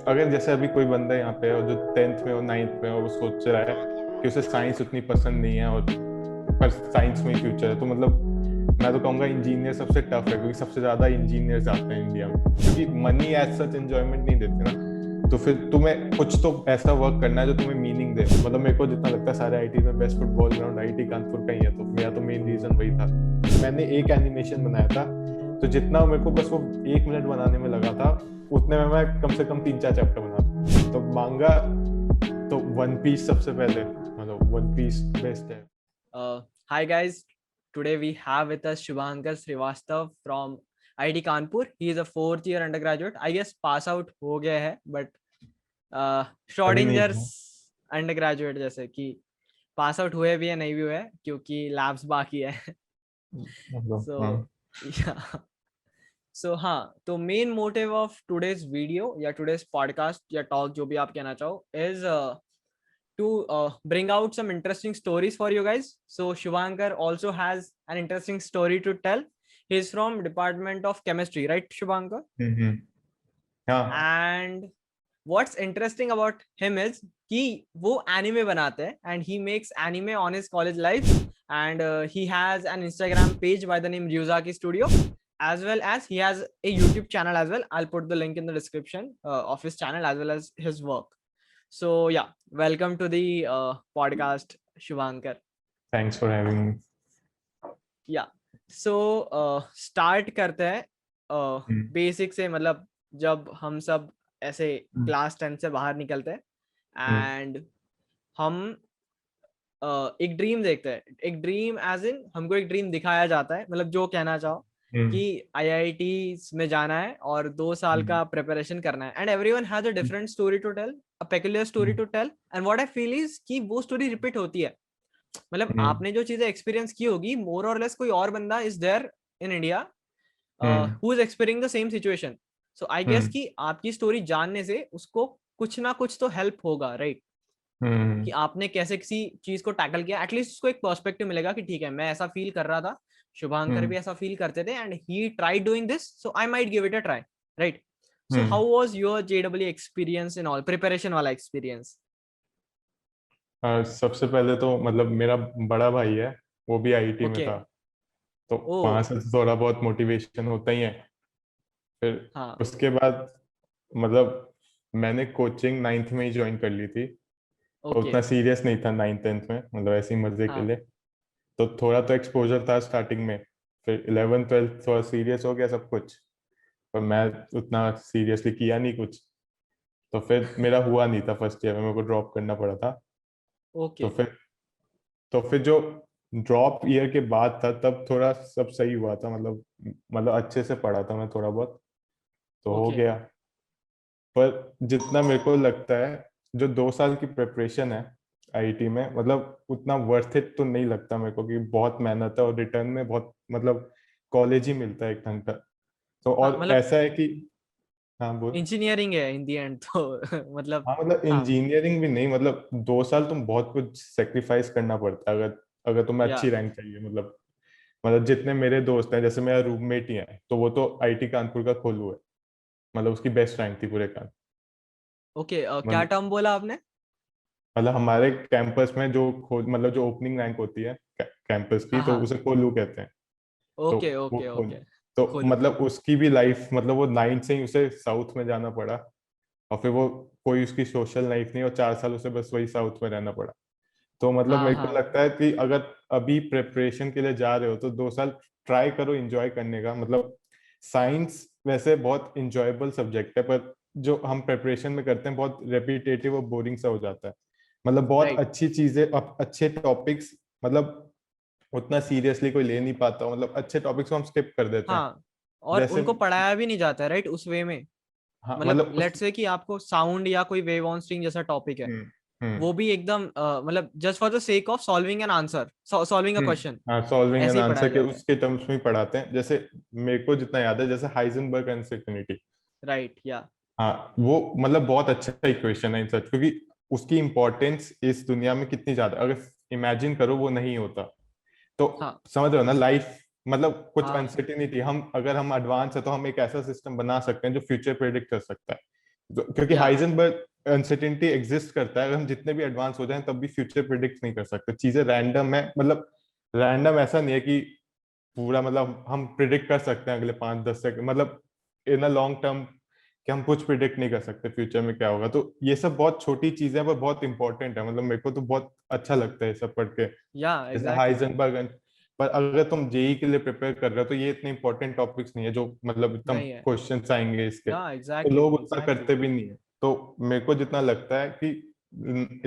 अगर जैसे अभी कोई बंदा यहाँ पे है और जो 10th में और 9th में और वो सोच रहा है कि उसे साइंस उतनी पसंद नहीं है और पर साइंस में ही फ्यूचर है, तो मतलब मैं तो कहूँगा इंजीनियर सबसे टफ है, क्योंकि सबसे ज्यादा इंजीनियर्स आते हैं इंडिया में, क्योंकि मनी एज सच एंजॉयमेंट नहीं देते ना। तो फिर तुम्हें कुछ तो ऐसा वर्क करना है जो तुम्हें मीनिंग दे। मतलब मेरे को जितना लगता है सारे आईटी में best football ground IT Kanpur का ही है, तो मेरा तो मेन रीजन वही था। मैंने एक एनिमेशन बनाया था, तो जितना मेरे को बस वो 1 मिनट बनाने में लगा था, उतने में मैं कम से कम 3-4 चैप्टर बना। तो मांगा तो वन पीस सबसे पहले, मतलब वन पीस बेस्ट है। Hi guys, today we have with us Shubhankar Srivastav from IIT Kanpur. He is a 4th year undergraduate. I guess pass out हो गया है, but अभी नहीं Schrodinger's है। undergraduate जैसे कि पास आउट हुए भी है नहीं भी हुए क्योंकि लैब्स बाकी है. मतलब हाँ। So yeah. So हाँ, तो main motive of today's video या टुडेज पॉडकास्ट या टॉक जो भी आप कहना चाहो is to bring out some interesting stories for you guys. So Shubhankar also has an interesting story to tell. He's from Department of Chemistry, right, Shubhankar? हम्म। हाँ। And what's interesting about him is कि वो anime बनाते हैं and he makes anime on his college life, and he has an Instagram page by the name Ryuzaki Studio, as well as he has a YouTube channel as well. I'll put the link in the description of his channel as well as his work. So yeah, welcome to the podcast, Shubhankar. Thanks for having me. Yeah, so start करते हैं basic से. मतलब जब हम सब ऐसे class 10 से बाहर निकलते हैं एंड हम एक ड्रीम देखते हैं. एक ड्रीम एज इन हमको एक ड्रीम दिखाया जाता है, मतलब जो कहना चाहो कि आईआईटी में जाना है और 2 साल का प्रिपरेशन करना है. And everyone has a different story to tell, a peculiar story to tell. And what I feel is कि वो स्टोरी रिपीट होती है. मतलब आपने जो चीजें एक्सपीरियंस की होगी, मोर और लेस कोई और बंदा is there in India who is experiencing the same situation. So I guess कि आपकी स्टोरी जानने से उसको कुछ ना कुछ तो हेल्प होगा, राइट? कि आपने कैसे किसी चीज को टैकल किया, एटलीस्ट उसको एक पर्सपेक्टिव मिलेगा कि ठीक है, मैं ऐसा फील कर रहा था, शुभांकर भी ऐसा फील करते थे, and he tried doing this, so I might give it a try, right? So how was your JW experience in all preparation वाला एक्सपीरियंस? सबसे पहले तो मतलब मेरा बड़ा भाई है, वो भी आईटी में ओके. था, तो ओ. वहां से थोड़ा बहुत मोटिवेशन होता ही है। फिर हाँ. उसके बाद मतलब मैंने कोचिंग 9th में ही ज्वाइन कर ली थी, तो ओके. उतना सीरियस नहीं था 9th 10th में, मतलब ऐसे ही मजे के हाँ. लिए। तो थोड़ा तो एक्सपोजर था स्टार्टिंग में। फिर 11th 12th थोड़ा सीरियस हो गया सब कुछ, पर मैं उतना सीरियसली किया नहीं कुछ। तो फिर मेरा हुआ नहीं था फर्स्ट ईयर में, मेरे को ड्रॉप करना पड़ा था। तो ओके. फिर तो फिर जो ड्रॉप ईयर के बाद था तब थोड़ा सब सही हुआ था, मतलब अच्छे से पढ़ा था मैं थोड़ा बहुत, तो हो ओके. गया। पर जितना मेरे को लगता है, जो 2 साल की प्रिपरेशन है आईटी में, मतलब उतना वर्थ इट तो नहीं लगता मेरे को, कि बहुत मेहनत है और रिटर्न में बहुत मतलब कॉलेज ही मिलता है एक ढंग का। तो हाँ, और मतलब ऐसा है कि हाँ बोल। इंजीनियरिंग है इन दी एंड तो मतलब. हाँ मतलब हाँ. इंजीनियरिंग भी नहीं, मतलब 2 साल तुम बहुत कुछ सेक्रीफाइस करना पड़ता है, अगर अगर तुम्हें या. अच्छी रैंक चाहिए। मतलब जितने मेरे दोस्त हैं, जैसे मेरा रूममेट ही है, तो वो तो आईटी कानपुर का खोलू है, मतलब उसकी बेस्ट रैंक थी पूरे कान। ओके. क्या मतलब टर्म बोला आपने? मतलब हमारे कैंपस में जो खोल मतलब जो ओपनिंग रैंक होती है कैंपस की, हाँ तो हाँ. उसे कोलू कहते हैं। तो ओके वो ओके खोल, ओके. तो खोलू. मतलब उसकी भी लाइफ, मतलब वो 9th से ही उसे साउथ में जाना पड़ा, और फिर वो कोई उसकी सोशल लाइफ नहीं, और 4 साल उसे बस वही साउथ में रहना पड़ा। तो मतलब हाँ मेरे को हाँ. लगता है कि अगर अभी प्रिपरेशन के लिए जा रहे हो तो 2 साल ट्राई करो एंजॉय करने का। मतलब साइंस वैसे बहुत इंजॉयबल सब्जेक्ट है, पर जो हम प्रिपरेशन में करते हैं बहुत रेपिटेटिव और बोरिंग सा हो जाता है। मतलब बहुत राइट. अच्छी चीजें, अच्छे टॉपिक्स, मतलब उतना सीरियसली कोई ले नहीं पाता, मतलब अच्छे टॉपिक्स को हम स्किप कर देते हैं। हाँ, और जैसे उनको पढ़ाया भी नहीं जाता है, राइट, उस वे में. हाँ मतलब मतलब उस लेट्स से कि आपको साउंड या कोई वेव ऑन स्ट्रिंग जैसा टॉपिक है, हम्म हम्म वो भी एकदम मतलब just for the sake of solving an answer, solving a question, हाँ सॉल्विंग एन ऐसे ही आंसर पढ़ाया के जाता है. उसके टर्म्स में ही पढ़ाते हैं। जैसे मेरे को जितना याद है, जैसे हाइजेनबर्ग अनसर्टेनिटी, राइट. या. हाँ वो मतलब बहुत अच्छा इक्वेशन है इन सच, क्योंकि उसकी इंपॉर्टेंस इस दुनिया में कितनी ज्यादा, अगर इमेजिन करो वो नहीं होता तो हाँ समझ रहे हो ना लाइफ, मतलब कुछ हाँ. अनसर्टेनिटी, हम अगर हम एडवांस है तो हम एक ऐसा सिस्टम बना सकते हैं जो फ्यूचर प्रेडिक्ट कर सकता है। क्योंकि या हाइजेनबर्ग अनसर्टेनिटी एग्जिस्ट करता है, अगर हम जितने भी एडवांस हो जाएं तब भी फ्यूचर प्रिडिक्ट नहीं कर सकते, चीजें रैंडम है, मतलब रैंडम ऐसा नहीं है कि पूरा, मतलब हम प्रिडिक्ट कर सकते हैं अगले 5-10 सेकंड, मतलब इन अ लॉन्ग टर्म कि हम कुछ प्रिडिक्ट नहीं कर सकते फ्यूचर में क्या होगा। तो ये सब बहुत छोटी चीजें हैं पर बहुत इंपॉर्टेंट है, मतलब मेरे को तो बहुत अच्छा लगता है ये सब पढ़ के। या जैसे एग्जैक्टली। हाइजेनबर्ग, पर अगर तुम जेई के लिए प्रिपेयर कर रहे हो तो ये इतने इंपॉर्टेंट टॉपिक्स नहीं है जो मतलब एकदम नहीं है। क्वेश्चंस आएंगे इसके, या तो एग्जैक्टली लोग उतना एग्जैक्टली। करते भी नहीं है। तो मेरे को जितना लगता है कि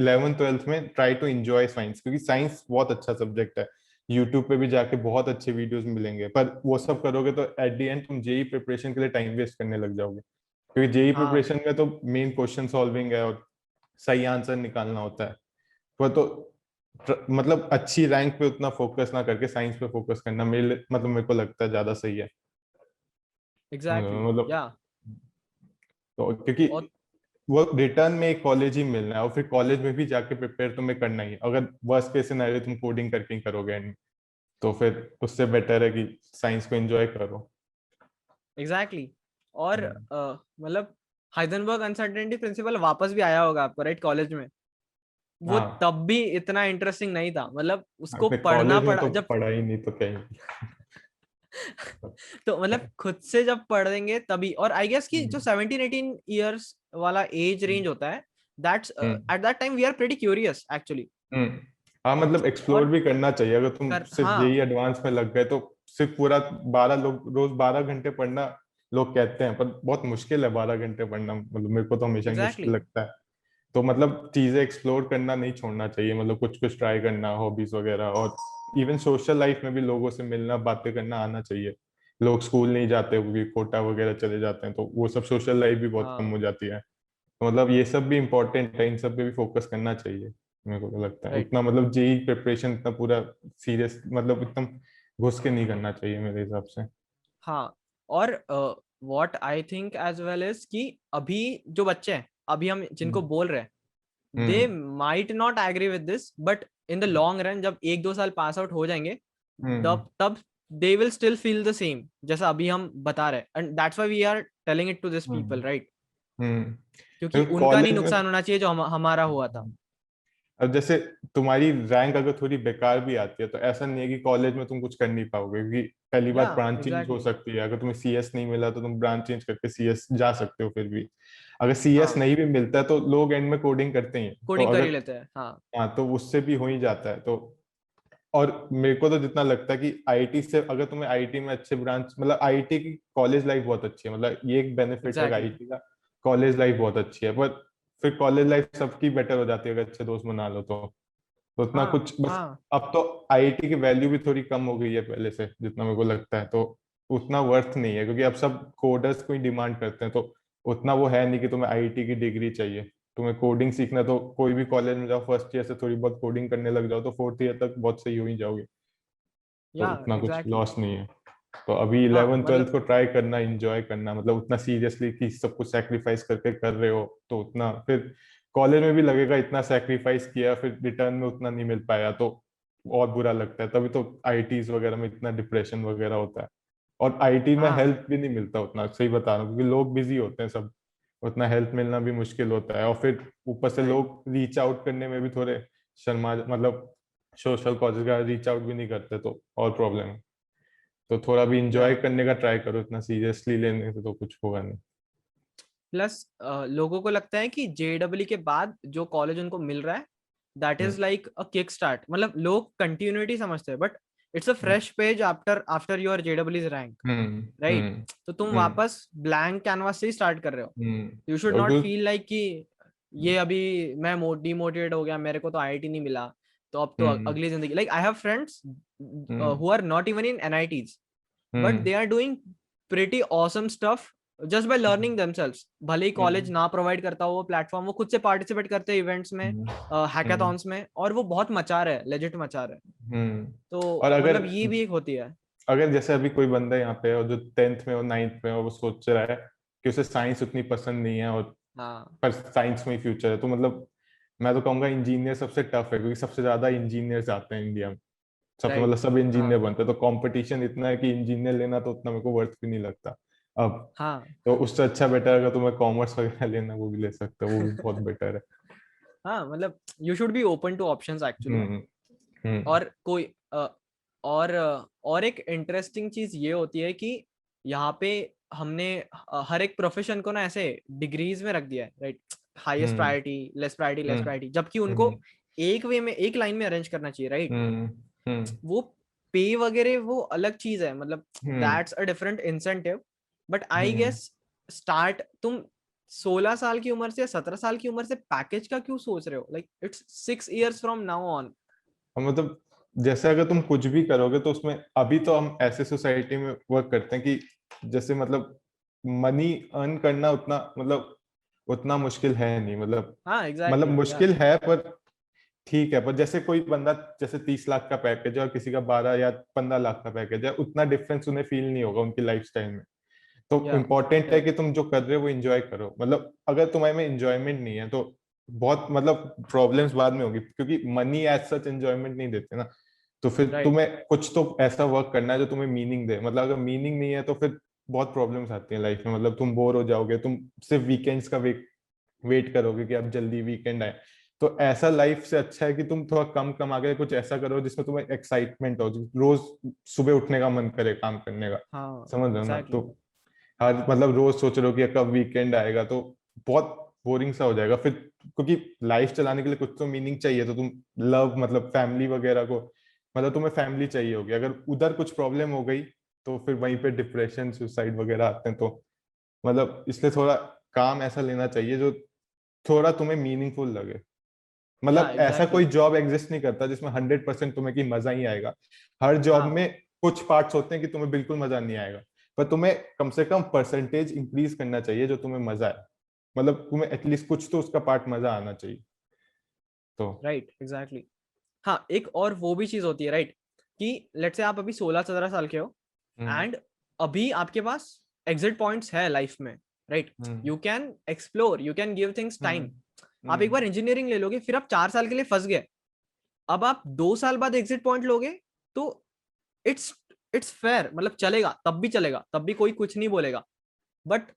11th-12th में ट्राई टू एंजॉय साइंस, क्योंकि साइंस बहुत अच्छा सब्जेक्ट है। यूट्यूब पे भी जाके बहुत अच्छे वीडियोस मिलेंगे, पर वो सब करोगे तो एट द एंड तुम जेई प्रिपरेशन के लिए टाइम वेस्ट करने लग जाओगे, क्योंकि जेई हाँ प्रिपरेशन में तो मेन क्वेश्चन सॉल्विंग है और सही आंसर निकालना होता है। वो तो मतलब अच्छी रैंक पे उतना फोकस ना करके साइंस पे फोकस करना मतलब मेरे को लगता है ज्यादा सही है। एग्जैक्टली। मतलब या तो क्योंकि और वो रिटर्न में एक कॉलेज ही मिलना है और फिर कॉलेज में भी जाके प्रिपेयर तुम्हें करना ही है। अगर वर्स्ट केस सिनेरियो तुम कोडिंग करके ही करोगे end में, तो फिर उससे बेटर है कि साइंस को एंजॉय करो। एग्जैक्टली। और हम्म। मतलब हाइजेनबर्ग अनसर्टेनिटी प्रिंसिपल वापस भी आया होगा आपको, राइट, कॉलेज में। वो हाँ, तब भी इतना इंटरेस्टिंग नहीं था, मतलब उसको अपने पढ़ना कॉलेज में पड़ा तो जब पढ़ा ही नहीं तो क्या ही। तो मतलब खुद से जब पढ़ेंगे तभी। और आई गेस कि जो हम्म। 17-18 ईयर्स वाला एज रेंज होता है, that's hmm. At that time we are pretty curious actually. Hmm. हाँ, मतलब एक्सप्लोर और भी करना चाहिए, अगर तुम सिर्फ जेई हाँ एडवांस में लग गए तो सिर्फ पूरा 12 लोग रोज 12 घंटे पढ़ना, लोग कहते हैं पर बहुत मुश्किल है 12 घंटे पढ़ना, मतलब मेरे को तो हमेशा ही मुश्किल एग्जैक्टली। लगता है। तो मतलब चीजें एक्सप्लोर करना नहीं छोड़ना चाहिए, मतलब कुछ कुछ ट्राई करना, हॉबीज वगैरह, और इवन सोशल लाइफ में भी लोगों से मिलना, बातें करना आना चाहिए। लोग स्कूल नहीं जाते क्योंकि कोटा वगैरह चले जाते हैं, तो वो सब सोशल लाइफ भी बहुत कम हाँ हो जाती है। तो मतलब ये सब भी इम्पोर्टेंट है, इन सब पे भी फोकस करना चाहिए। मेरे को तो लगता है राइट। उतना, मतलब जेई प्रिपरेशन इतना पूरा सीरियस, मतलब एकदम घुस के नहीं करना चाहिए मेरे हिसाब से। हाँ। और what I think as well is कि अभी जो बच्चे हैं, अभी हम जिनको हम्म। बोल रहे हैं, they hmm. Might not agree with this, but in the long run जब 1-2 साल पास आउट हो जाएंगे, हम्म। तब तब they will still feel the same जैसा अभी हम बता रहे हैं। And that's why we are telling it to this people, hmm. Right? क्योंकि क्योंकि उनका नहीं कॉलेज में, नुकसान होना चाहिए जो हमारा हुआ था। अब जैसे तुम्हारी रैंक अगर थोड़ी बेकार भी आती है तो ऐसा नहीं है कि कॉलेज में तुम कुछ कर नहीं पाओगे, क्योंकि पहली या बात ब्रांच चेंज हो एग्जैक्टली। सकती है, अगर तुम्हें सीएस नहीं मिला तो तुम ब्रांच चेंज करके सीएस जा सकते हो फिर भी। अगर सीएस हाँ नहीं भी मिलता है तो लोग एंड में कोडिंग करते ही हैं, तो कोडिंग कर ही अगर, लेते हैं, हाँ। हाँ, तो उससे भी हो ही जाता है। तो और मेरे को तो जितना लगता है कि आईटी से, अगर तुम्हें आईटी में अच्छे ब्रांच, मतलब आईटी की कॉलेज लाइफ बहुत अच्छी है, मतलब ये एक बेनिफिट है एग्जैक्टली। आईटी का, कॉलेज लाइफ बहुत अच्छी है। पर फिर कॉलेज लाइफ सबकी बेटर हो जाती है अगर अच्छे दोस्त बना लो तो उतना हाँ कुछ बस। हाँ अब तो आईटी की वैल्यू भी थोड़ी कम हो गई है पहले से, जितना मेरे को लगता है, तो उतना वर्थ नहीं है, क्योंकि अब सब कोडर्स को ही डिमांड करते हैं, तो उतना वो है नहीं कि तुम्हें आईटी की डिग्री चाहिए। तुम्हें कोडिंग सीखना है तो कोई भी कॉलेज में जाओ, फर्स्ट ईयर से थोड़ी बहुत कोडिंग करने लग जाओ तो फोर्थ ईयर तक बहुत सही हो ही जाओगे, तो या उतना कुछ एग्जैक्टली। लॉस नहीं है। तो अभी हाँ 11th-12th मतलब को ट्राई करना, एंजॉय करना, मतलब उतना सीरियसली कि सब कुछ सेक्रीफाइस करके कर रहे हो तो उतना फिर कॉलेज में भी लगेगा इतना सेक्रीफाइस किया, फिर रिटर्न में उतना नहीं मिल पाया तो और बुरा लगता है, तभी तो आईटीज वगैरह में इतना डिप्रेशन वगैरह होता है। और आईटी में हाँ हेल्प भी नहीं मिलता उतना, सही बता रहा हूँ, क्योंकि लोग बिजी होते हैं सब, उतना हेल्प मिलना भी मुश्किल होता है, और फिर ऊपर से राइट। लोग रीच आउट करने में भी थोड़े शर्मा, मतलब सोशल कॉजेज का रीच आउट भी नहीं करते, तो और प्रॉब्लम है। तो थोड़ा भी या इंजॉय करने का ट्राई करो, इतना सीरियसली लेने से तो कुछ होगा नहीं। प्लस लोगों को लगता है कि जेडब्ल्यू के बाद जो कॉलेज उनको मिल रहा है, that hmm. Is like a kick start, मतलब लोग कंटिन्यूटी समझते हैं, but it's a hmm. Fresh page after after your JW rank, hmm. Right? Hmm. तो तुम हम्म। वापस ब्लैंक कैनवास से ही स्टार्ट कर रहे हो। यू शुड और नॉट कुछ। फील लाइक कि ये अभी मैं डिमोटिवेट हो गया, मेरे को तो आईआईटी नहीं मिला, तो अब तो हम्म। अगली जिंदगी। Like I have friends hmm. Who are not even in NITs, but hmm. They are doing pretty awesome stuff just by learning themselves. भले ही कॉलेज हम्म। ना प्रोवाइड करता हो वो प्लेटफॉर्म, वो खुद से पार्टिसिपेट करते हैं इवेंट्स में, हम्म। हम्म। हैकाथॉन्स में, और वो बहुत मचा रहे हैं, लेजिट मचा रहे हैं। तो और अगर मतलब ये भी एक होती है। अगर जैसे अभी कोई बंदा यहाँ पे है और जो 10th में और 9th में, और वो सोच रहा है कि उसे साइंस उतनी पसंद नहीं है, और हाँ पर साइंस में ही फ्यूचर है, तो मतलब मैं तो कहूंगा इंजीनियर सबसे टफ है, क्योंकि सबसे ज्यादा इंजीनियर्स आते हैं इंडिया में, सबसे, मतलब राइट। सब इंजीनियर हाँ बनते हैं, तो कंपटीशन इतना है कि इंजीनियर लेना तो उतना मेरे को वर्थ भी नहीं लगता। अब हाँ तो उससे अच्छा बेटर अगर तुम्हें कॉमर्स वगैरह लेना वो भी ले सकते हो, वो भी बहुत बेटर है। हाँ, मतलब you should be open to options actually. Hmm hmm और कोई और एक इंटरेस्टिंग चीज ये होती है कि यहाँ पे हमने हर एक प्रोफेशन को ना ऐसे डिग्रीज में रख दिया है, राइट? हाईएस्ट हम्म priority, less priority, less hmm priority, जबकि उनको हम्म एक वे में, एक लाइन में अरेंज करना चाहिए, राइट? हम्म हम्म वो पे वगैरह वो अलग चीज है, मतलब hmm that's a different incentive. But I hmm guess start तुम 16 साल की उम्र से या 17 साल की उम्र से पैकेज का क्यों सोच रहे हो? Like it's 6 years from now on. मतलब जैसे अगर तुम कुछ भी करोगे तो उसमें, अभी तो हम ऐसे सोसाइटी में वर्क करते हैं कि जैसे मतलब मनी अर्न करना उतना मतलब उतना मुश्किल है नहीं, हाँ मतलब एग्जैक्टली या मुश्किल है पर ठीक है। पर जैसे कोई बंदा जैसे 30 लाख का पैकेज है और किसी का 12 या 15 लाख का पैकेज है, उतना डिफरेंस उन्हें फील नहीं होगा उनकी लाइफस्टाइल में। तो या इम्पोर्टेंट है कि तुम जो कर रहे हो वो एंजॉय करो। मतलब अगर तुम्हारे में एंजॉयमेंट नहीं है तो बहुत मतलब प्रॉब्लम्स बाद में होगी, क्योंकि मनी एज सच एंजॉयमेंट नहीं देते ना। तो फिर राइट। तुम्हें कुछ तो ऐसा वर्क करना है जो तुम्हें मीनिंग दे। मतलब अगर मीनिंग नहीं है तो फिर बहुत प्रॉब्लम्स आती हैं लाइफ में। मतलब तुम बोर हो जाओगे, तुम सिर्फ वीकेंड्स का वेट करोगे कि अब जल्दी वीकेंड आए। तो ऐसा लाइफ से अच्छा है कि तुम थोड़ा कम कमा के कुछ ऐसा करो जिसमें तुम्हें एक्साइटमेंट हो, रोज सुबह उठने का मन करे काम करने का। हाँ समझ रहे हो ना? तो एग्जैक्टली। हर मतलब रोज सोच रहे हो कि कब वीकेंड आएगा, तो बहुत बोरिंग सा हो जाएगा फिर। क्योंकि लाइफ चलाने के लिए कुछ तो मीनिंग चाहिए। तो तुम लव मतलब फैमिली वगैरह को, मतलब तुम्हें फैमिली चाहिए होगी। अगर उधर कुछ प्रॉब्लम हो गई तो फिर वहीं पे डिप्रेशन सुसाइड वगैरह आते हैं। तो मतलब इसलिए थोड़ा काम ऐसा लेना चाहिए जो थोड़ा तुम्हें मीनिंगफुल लगे। या मतलब ऐसा एग्जैक्टली। कोई जॉब एग्जिस्ट नहीं करता जिसमें 100% तुम्हें कि मजा ही आएगा। हर जॉब हाँ में कुछ पार्ट्स होते हैं कि तुम्हें बिल्कुल मजा नहीं आएगा, पर तुम्हें कम से कम परसेंटेज इंक्रीज करना चाहिए जो तुम्हें मजा आए। मतलब तुम्हें एटलीस्ट कुछ तो उसका पार्ट मजा आना चाहिए। तो राइट एग्जैक्टली। हाँ, एक और वो भी चीज होती है, राइट? कि लेट्स से आप अभी 16-17 साल के हो हम्म एंड अभी आपके पास एग्जिट पॉइंट्स है लाइफ में, right? Hmm you can explore, you can give things hmm time. आप एक हम्म बार इंजीनियरिंग ले लोगे, फिर आप 4 साल के लिए फंस गए, अब आप 2 साल बाद एग्जिट पॉइंट लोगे, तो इट्स इट्स फेयर, मतलब चलेगा, तब भी चलेगा, तब भी कोई कुछ नहीं बोलेगा। बट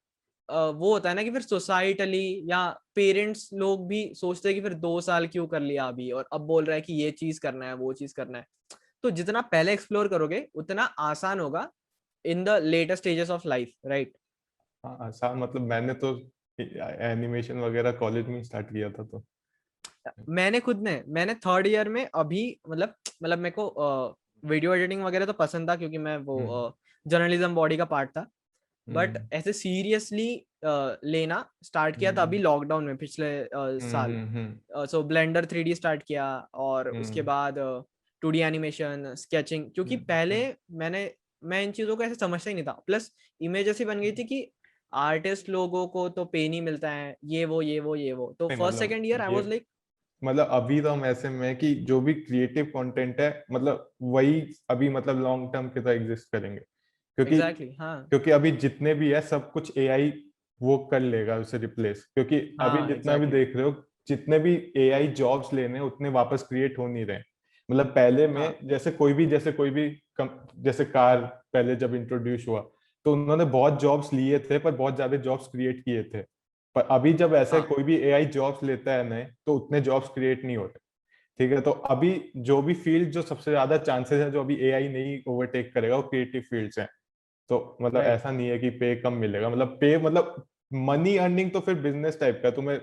वो होता है ना कि फिर सोसाइटली या पेरेंट्स लोग भी सोचते हैं कि फिर 2 साल क्यों कर लिया अभी, और अब बोल रहा है कि ये चीज करना है, वो चीज करना है। तो जितना पहले एक्सप्लोर करोगे उतना आसान होगा in the later stages of life, right? हाँ आसान मतलब मैंने तो एनिमेशन वगैरह कॉलेज में स्टार्ट किया था। तो मैंने 3rd ईयर में अभी मतलब मेरे को वीडियो एडिटिंग वगैरह तो पसंद था, क्योंकि मैं वो हम्म जर्नलिज्म बॉडी का पार्ट था। बट हम्म ऐसे सीरियसली लेना स्टार्ट किया था अभी हम्म लॉकडाउन में, पिछले साल। हम्म सो ब्लेंडर 3D स्टार्ट किया, और उसके हम्म बाद 2D एनिमेशन, स्केचिंग, क्योंकि पहले हम्म मैं इन चीजों को ऐसे समझता ही नहीं था। प्लस इमेज ऐसी बन गई थी कि आर्टिस्ट लोगों को तो पे नहीं मिलता है, ये वो। तो नहीं फर्स्ट सेकंड ईयर मतलब आई ये वाज लाइक, मतलब अभी तो हम ऐसे में है कि जो भी क्रिएटिव कंटेंट है मतलब वही अभी मतलब लॉन्ग टर्म के तो एग्जिस्ट करेंगे। क्योंकि एग्जैक्टली हाँ क्योंकि अभी जितने भी है सब कुछ एआई वो कर लेगा उसे रिप्लेस। क्योंकि अभी हाँ जितना भी एग्जैक्टली देख रहे हो, जितने भी एआई जॉब्स लेने हैं उतने वापस क्रिएट हो नहीं रहे। मतलब पहले हाँ में जैसे कोई भी जैसे कार पहले जब इंट्रोड्यूस हुआ तो उन्होंने बहुत जॉब्स लिए थे पर बहुत ज्यादा जॉब्स क्रिएट किए थे। पर अभी जब ऐसे हाँ कोई भी एआई जॉब्स लेता है नए तो उतने जॉब्स क्रिएट नहीं हो रहे। ठीक है, तो अभी जो भी फील्ड जो सबसे ज्यादा चांसेस है जो अभी एआई नहीं ओवरटेक करेगा वो क्रिएटिव फील्ड्स हैं। तो मतलब राइट। ऐसा नहीं है कि पे कम मिलेगा। मतलब पे मतलब मनी अर्निंग तो फिर बिजनेस टाइप का। तुम्हें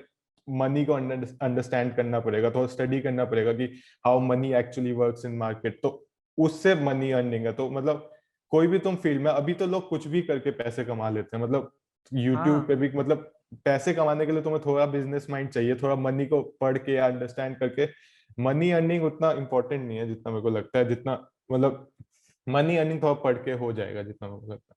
मनी को अंडरस्टैंड करना पड़ेगा, तो स्टडी करना पड़ेगा कि how many actually works in market. तो उससे मनी अर्निंग है। तो मतलब कोई भी तुम फील्ड में, अभी तो लोग कुछ भी करके पैसे कमा लेते हैं। मतलब यूट्यूब पे हाँ भी मतलब पैसे कमाने के लिए तुम्हें थोड़ा बिजनेस माइंड चाहिए, थोड़ा मनी को पढ़ के या अंडरस्टैंड करके। मनी अर्निंग उतना इंपॉर्टेंट नहीं है जितना मेरे को लगता है। जितना मतलब मनी अर्निंग थोड़ा पढ़ के हो जाएगा जितना मेरे को लगता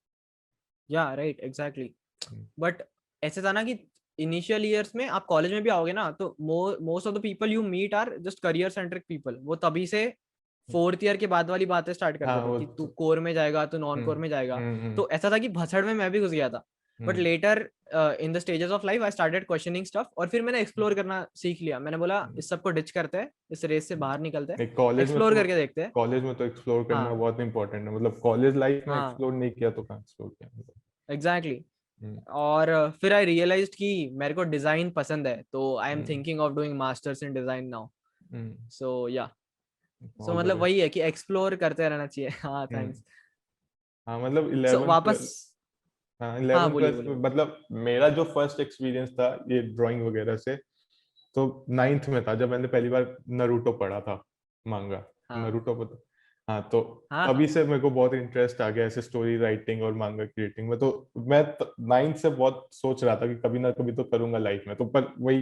या राइट एग्जैक्टली। है। बट ऐसे था ना कि इनिशियल ईयर्स में आप कॉलेज में भी आओगे ना, तो most of the people you meet are just career centric people. वो तभी से 4th ईयर के बाद वाली बातें स्टार्ट करते हाँ थे वो कि तू तो, कोर में जाएगा, तू नॉन हम्म कोर में जाएगा। हम्म तो ऐसा था कि भसड़ में मैं भी घुस गया था। But hmm later in the stages of life I started questioning stuff, और फिर मैंने एक्सप्लोर करना सीख लिया। मैंने बोला इस सबको डिच करते हैं, इस रेस से बाहर निकलते हैं, नहीं कॉलेज में एक्सप्लोर तो करके देखते हैं। कॉलेज में तो एक्सप्लोर करना हाँ बहुत इंपॉर्टेंट है। मतलब कॉलेज लाइफ में हाँ एक्सप्लोर नहीं किया तो कहाँ एक्सप्लोर किया मतलब। एग्जैक्टली। और फिर आई रियलाइज्ड कि मेरे को डिजाइन पसंद है, तो I am thinking of doing masters in design now. So yeah, so all the मतलब वही बेस्ट। है कि एक्सप्लोर करते रहना चाहिए। हाँ, थैंक्स। हाँ मतलब सो 11 वापस, 12, हाँ हाँ 11 बोलिए 12 बोलिए। मतलब मेरा जो फर्स्ट एक्सपीरियंस था ये ड्राइंग वगैरह से, तो 9th में था जब मैंने पहली बार नरूटो पढ़ा था, मांगा हाँ नरूटो पता। हाँ तो हाँ तभी हाँ से मेरे को बहुत इंटरेस्ट आ गया ऐसे स्टोरी राइटिंग और मांगा क्रिएटिंग में। तो मैं 9th से बहुत सोच रहा था कि कभी ना कभी तो करूंगा लाइफ में, तो पर वही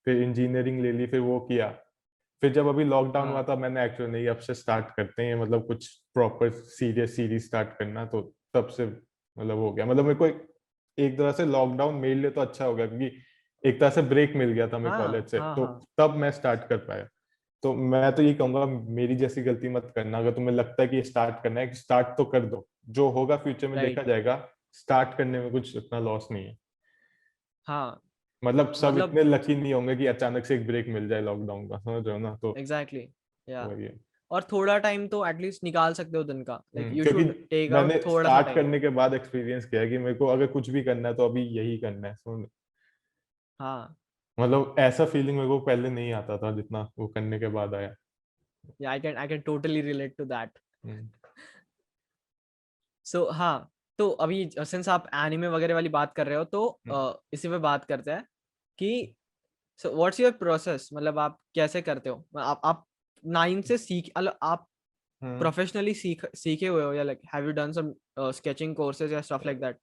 फिर इंजीनियरिंग ले ली, फिर वो किया। फिर जब अभी लॉकडाउन हुआ हाँ था मैंने एक्चुअली नहीं, अब से स्टार्ट करते हैं मतलब कुछ प्रॉपर सीरियस सीरीज स्टार्ट करना, तो तब से मतलब हो गया। मतलब मेरे को एक तरह से लॉकडाउन मेरे लिए तो अच्छा हो गया, क्योंकि एक तरह से ब्रेक मिल गया था मेरे हाँ कॉलेज से, हाँ तो हाँ। तब मैं स्टार्ट कर पाया। तो मैं तो ये कहूंगा मेरी जैसी गलती मत करना, अगर तुम्हें लगता है कि ये स्टार्ट करना है, स्टार्ट तो कर दो, जो होगा फ्यूचर में देखा राइट। जाएगा। स्टार्ट करने में कुछ इतना लॉस नहीं है। हाँ मतलब सब मतलब इतने लकी नहीं होंगे कि अचानक से एक ब्रेक मिल जाए लॉकडाउन का, समझ रहे हो ना, तो एग्जैक्टली। या, वही है। और थोड़ा टाइम तो एटलीस्ट निकाल सकते हो दिन का, लाइक यू क्योंकि शुड टेक आउट मैंने थोड़ा सा स्टार्ट टाइम। करने के बाद एक्सपीरियंस किया है कि मेरे को अगर कुछ भी करना है तो अभी यही करना है, हाँ, मतलब ऐसा फीलिंग मेरे को पहले नहीं आता था जितना वो करने के बाद आया। Yeah I can totally relate to that. Hmm, so हाँ, तो अभी सिंस आप एनिमे वगैरह वाली बात कर रहे हो, तो हम्म, इसी पे बात करते हैं कि सो व्हाट्स योर प्रोसेस, मतलब आप कैसे करते हो? आप 9 से सीख, मतलब आप हम्म। प्रोफेशनली सीखे हुए हो, या like have you done some sketching courses या स्टफ लाइक दैट?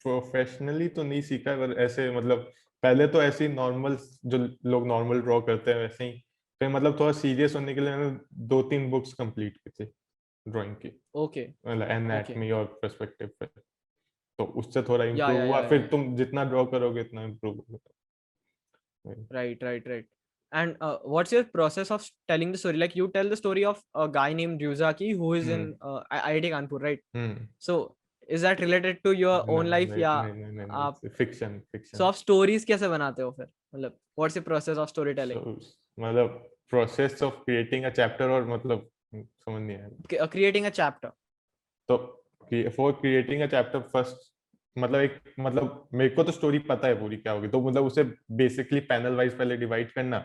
प्रोफेशनली तो नहीं सीखा है, पर ऐसे मतलब पहले तो ऐसे ही नॉर्मल, जो लोग नॉर्मल ड्रॉ करते हैं वैसे ही। फिर मतलब थोड़ा सीरियस होने के लिए मैंने 2-3 बुक्स कंप्लीट की थी ड्राइंग की, ओके मतलब ओके। एनाटमी और पर्सपेक्टिव पे। तो उससे थोड़ा या इम्प्रूव या हुआ, या फिर या तुम जितना ड्रॉ करोगे उतना इम्प्रूव होगा। Right, right, right. And what's your process of telling the story? Like you tell the story of a guy named Ryuzaki who is in hmm, IIT Kanpur, right? Hmm. So is that related to your own नहीं life, नहीं या नहीं नहीं नहीं आप, नहीं, fiction so fiction. आप stories कैसे बनाते हो फिर, मतलब what's your process of so storytelling? मतलब process of creating a chapter, और मतलब समझ नहीं आया। Creating a chapter. तो for creating a chapter first, मतलब एक मतलब मेरे को तो स्टोरी पता है पूरी क्या होगी, तो मतलब उसे बेसिकली पैनल वाइज पहले डिवाइड करना,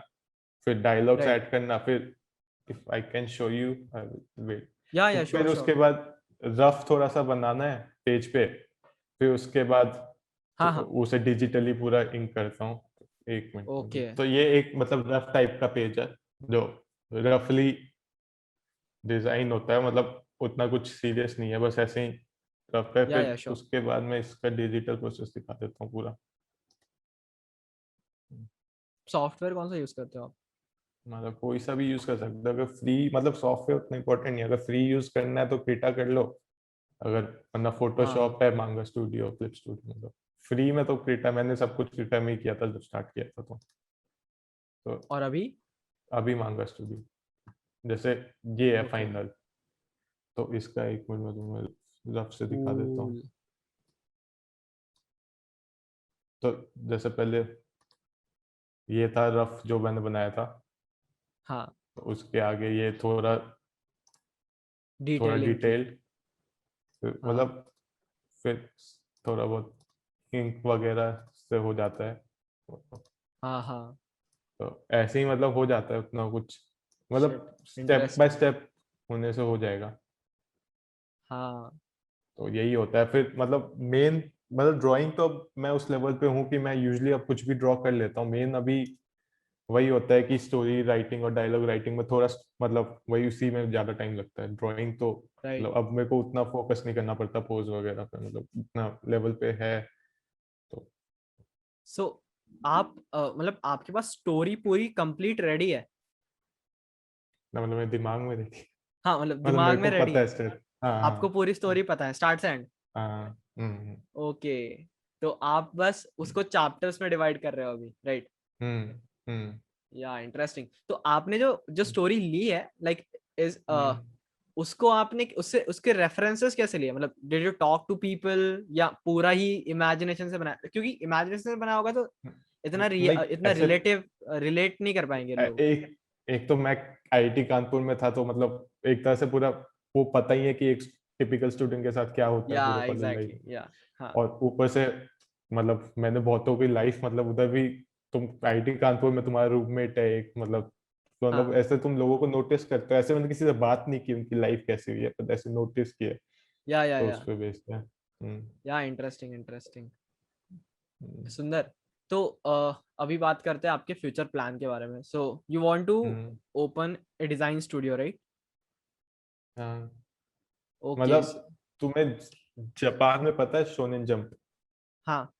फिर डायलॉग्स Right. ऐड करना, फिर if I can show you wait. Yeah, तो yeah, फिर sure, उसके sure. बाद रफ थोड़ा सा बनाना है पेज पे, फिर उसके बाद हाँ हाँ। उसे डिजिटली पूरा इंक करता हूँ। एक मिनट, Okay. तो ये एक मतलब रफ टाइप का पेज है जो रफली डिजाइन होता है, मतलब उतना कुछ सीरियस नहीं है, बस ऐसे ही रफ है। Yeah, फिर yeah, sure. उसके बाद मैं इसका डिजिटल प्रोसेस दिखा देता हूँ पूरा। सॉफ्टवेयर कौन सा यूज करते हो आप? मतलब कोई सा भी यूज कर सकते हो, अगर फ्री मतलब सॉफ्टवेयर उतना इंपॉर्टेंट नहीं है, अगर फ्री यूज करना है तो क्रिटा कर लो, अगर वरना हाँ। फोटोशॉप है, मांगा स्टूडियो, क्लिप स्टूडियो, मतलब फ्री में तो क्रिटा, मैंने सब कुछ क्रिटा में ही किया था जब स्टार्ट किया था। तो और अभी? अभी मांगा स्टूडियो, जैसे ये है ओके। फाइनल, तो इसका एक मिनट में तुम्हें रफ से दिखा देता हूँ। कूल। तो जैसे पहले ये था रफ जो मैंने बनाया था, हाँ, तो उसके आगे ये थोड़ा थोड़ा डिटेलिंग की। डिटेल्ड, हाँ मतलब फिर थोड़ा बहुत इंक वगैरह से हो जाता है, हाँ हाँ। तो ऐसे ही मतलब हो जाता है उतना कुछ, शिट, मतलब स्टेप बाय इंटरेस्टिंग। स्टेप होने से हो जाएगा। हाँ तो यही होता है फिर, मतलब मेन मतलब ड्राइंग तो अब मैं उस लेवल पे हूँ कि मैं यूजुअली अब कुछ भी ड्रॉ कर लेता हूँ। मेन अभी वही होता है कि स्टोरी राइटिंग और डायलॉग राइटिंग में थोड़ा मतलब वही उसी में ज्यादा टाइम लगता है। ड्राइंग तो राइट। मतलब अब मेरे को उतना फोकस नहीं करना पड़ता पोज वगैरह पे, मतलब इतना लेवल पे है तो। सो आप मतलब आपके पास स्टोरी पूरी कंप्लीट रेडी है? ना मतलब मेरे दिमाग में देखी, हाँ, मतलब मतलब मेरे दिमाग में को रेडी पता है है, स्टेप। हाँ आपको पूरी स्टोरी पता है स्टार्ट से एंड? हाँ। ओके, तो आप बस उसको चैप्टर्स में डिवाइड कर रहे हो अभी, राइट? हम्म, हम्म, या इंटरेस्टिंग। तो आपने जो जो स्टोरी ली है, लाइक इज हम्म। उसको आपने उससे उसके रेफरेंसेस कैसे लिए? मतलब did you talk to people, या पूरा ही इमेजिनेशन से बनाया? क्योंकि इमेजिनेशन से बना होगा तो नहीं इतना ऐसे रिलेट नहीं कर पाएंगे लोग। एक एक तो मैं आईआईटी कानपुर में था, तो मतलब एक तरह से पूरा वो पता ही है कि एक टिपिकल स्टूडेंट के साथ क्या होता है या पूरा कॉलेज लाइफ। एग्जैक्टली या हाँ और ऊपर से मतलब मैंने बहुतों की लाइफ, मतलब उधर भी तुम आईटी कानपुर में तुम्हारा रूममेट है एक, मतलब तो मतलब हाँ ऐसे तुम लोगों को नोटिस करते हो। ऐसे मैंने किसी से बात नहीं की उनकी लाइफ कैसी हुई है, पर ऐसे नोटिस किया, या तो या उस पे बेस्ड है। या इंटरेस्टिंग इंटरेस्टिंग। हम्म, सुंदर। तो अभी बात करते हैं आपके फ्यूचर प्लान के बारे में। So you want to hmm, open a design studio right? हाँ ओके। मतलब तुम्हें जापान में पता है शोनेन जंप? हाँ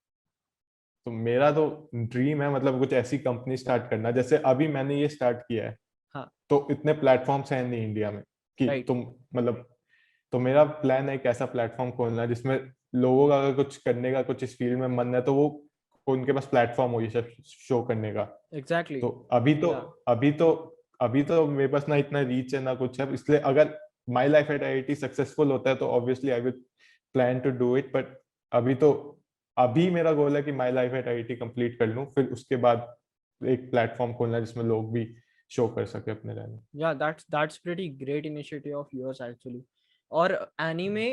तो मेरा तो ड्रीम है मतलब कुछ ऐसी कंपनी स्टार्ट करना, जैसे अभी मैंने ये स्टार्ट किया है, हाँ तो इतने प्लेटफॉर्म्स हैं नहीं इंडिया में कि राइट तुम मतलब, तो मेरा प्लान है एक ऐसा प्लेटफॉर्म खोलना है जिसमें लोगों का अगर कुछ करने का, कुछ इस फील्ड में मन है, तो वो उनके पास प्लेटफॉर्म हो ये सब शो करने का। एग्जैक्टली तो अभी तो या अभी तो अभी तो मेरे पास ना इतना रीच है ना कुछ है, इसलिए अगर my life at IIT successful होता है तो obviously I will plan to do it. But अभी तो, अभी मेरा गोल है कि my life at IIT complete कर लूं, फिर उसके बाद एक प्लेटफॉर्म खोलना है जिसमें लोग भी शो कर सके अपने रहने। या that's pretty great initiative of yours actually. और एनीमे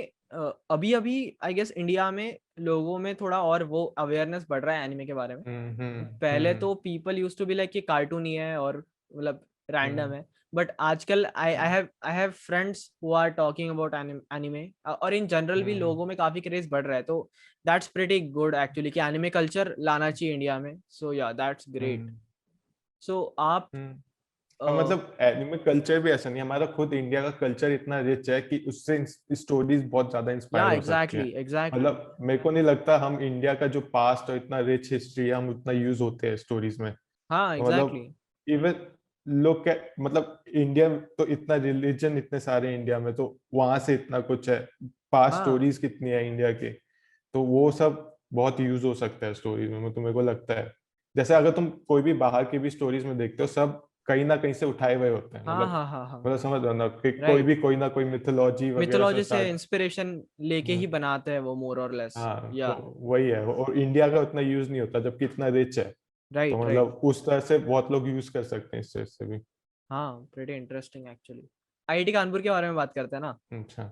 अभी अभी आई गेस इंडिया में लोगों में थोड़ा और वो अवेयरनेस बढ़ रहा है एनीमे के बारे में। पहले हम्म तो people use to be like कि कार्टून ही है और मतलब रैंडम हम्म है। बट आजकल I have friends who are talking about anime और इन जनरल भी हम्म लोगों में काफी क्रेज बढ़ रहा है। तो दैट्स प्रीटी गुड एक्चुअली कि एनीमे कल्चर लाना चाहिए इंडिया में। सो या दैट्स ग्रेट। हम्म सो आप हम्म। और मतलब एनिमे कल्चर भी ऐसा नहीं, हमारा खुद इंडिया का कल्चर इतना रिच है कि उससे स्टोरीज बहुत ज्यादा या इंस्पायर हो सकती हैं। एग्जैक्टली एग्जैक्टली मतलब मेरे को नहीं लगता हम इंडिया का जो पास्ट और इतना रिच हिस्ट्री है हम उतना यूज होते हैं स्टोरीज में। हाँ तो एग्जैक्टली मतलब इवन लोग क्या, मतलब इंडिया तो इतना रिलीजन इतने सारे इंडिया में, तो वहां से इतना कुछ है, पास्ट हाँ स्टोरीज कितनी है इंडिया के, तो वो सब बहुत यूज हो सकता है स्टोरीज में। तो मेरे को लगता है जैसे अगर तुम कोई भी बाहर की भी स्टोरीज में देखते हो, सब कहीं ना कहीं से उठाए हुए होते हैं। हाँ मतलब हाँ हाँ हाँ मतलब समझ रहे हो ना कि राइट। कोई ना कोई मिथोलॉजी वगैरह से मिथोलॉजी से स्टार्ट। इंस्पिरेशन लेके ही बनाते हैं वो मोर और लेस। हाँ तो या वही है, और इंडिया का उतना यूज नहीं होता जबकि इतना रिच है। तो राइट राइट। मतलब उस तरह से बहुत लोग यूज कर सकते हैं इस चीज से भी। हाँ pretty interesting actually. IIT Kanpur के बारे में बात करते हैं ना। अच्छा।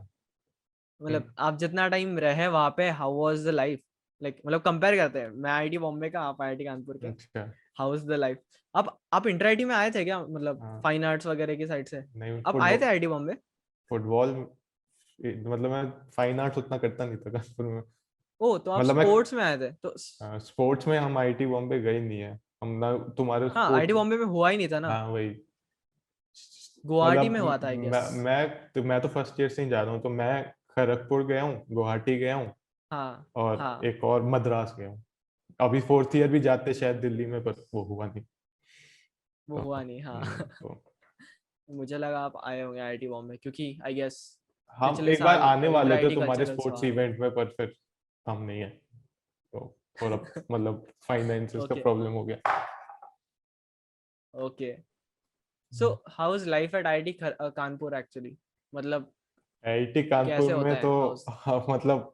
मतलब हम्म, आप जितना टाइम रहे वहां पे, how was the life like? मतलब कंपेयर करते हैं, मैं आईआईटी बॉम्बे का, आप आईआईटी कानपुर के। अच्छा। How was the life? आप इंटर आईटी में आए थे क्या, मतलब हाँ फाइन आर्ट्स वगैरह की साइड से? नहीं, आप आए थे आईआईटी बॉम्बे? फुटबॉल मतलब मैं फाइन आर्ट्स उतना करता नहीं था कानपुर में। ओ तो आप मतलब मैं स्पोर्ट्स में आए थे तो स्पोर्ट्स में हम आईटी बॉम्बे गए नहीं है, हम ना तुम्हारे हाँ आईआईटी स्पोर्ट्स। बॉम्बे में हुआ ही नहीं था ना। हाँ वही, गुवाहाटी मतलब में हुआ था आई गेस। मैं तो फर्स्ट ईयर से ही जा रहा हूँ, तो मैं खड़गपुर गया हूँ, गुवाहाटी गया हूँ, हाँ और हाँ एक और मद्रास गया हूँ। अभी फोर्थ ईयर भी जाते शायद दिल्ली में, पर वो हुआ नहीं। वो तो, हुआ नहीं हाँ। तो मुझे लगा आप आए होंगे आईआईटी बॉम्बे क्योंकि आई गेस हम पिछले एक बार साल आने इंटर वाले थे आईटी तुम्हारे कल्चरल्स स्पोर्ट्स हुआ। इवेंट में, पर फिर हम नहीं है, तो थोड़ा मतलब फाइनेंसिस का ओके प्रॉब्लम हो गया। Okay. So how is life at IIT Kanpur actually? मतलब आईआईटी कैसे कानपुर में होता है तो हाउस? मतलब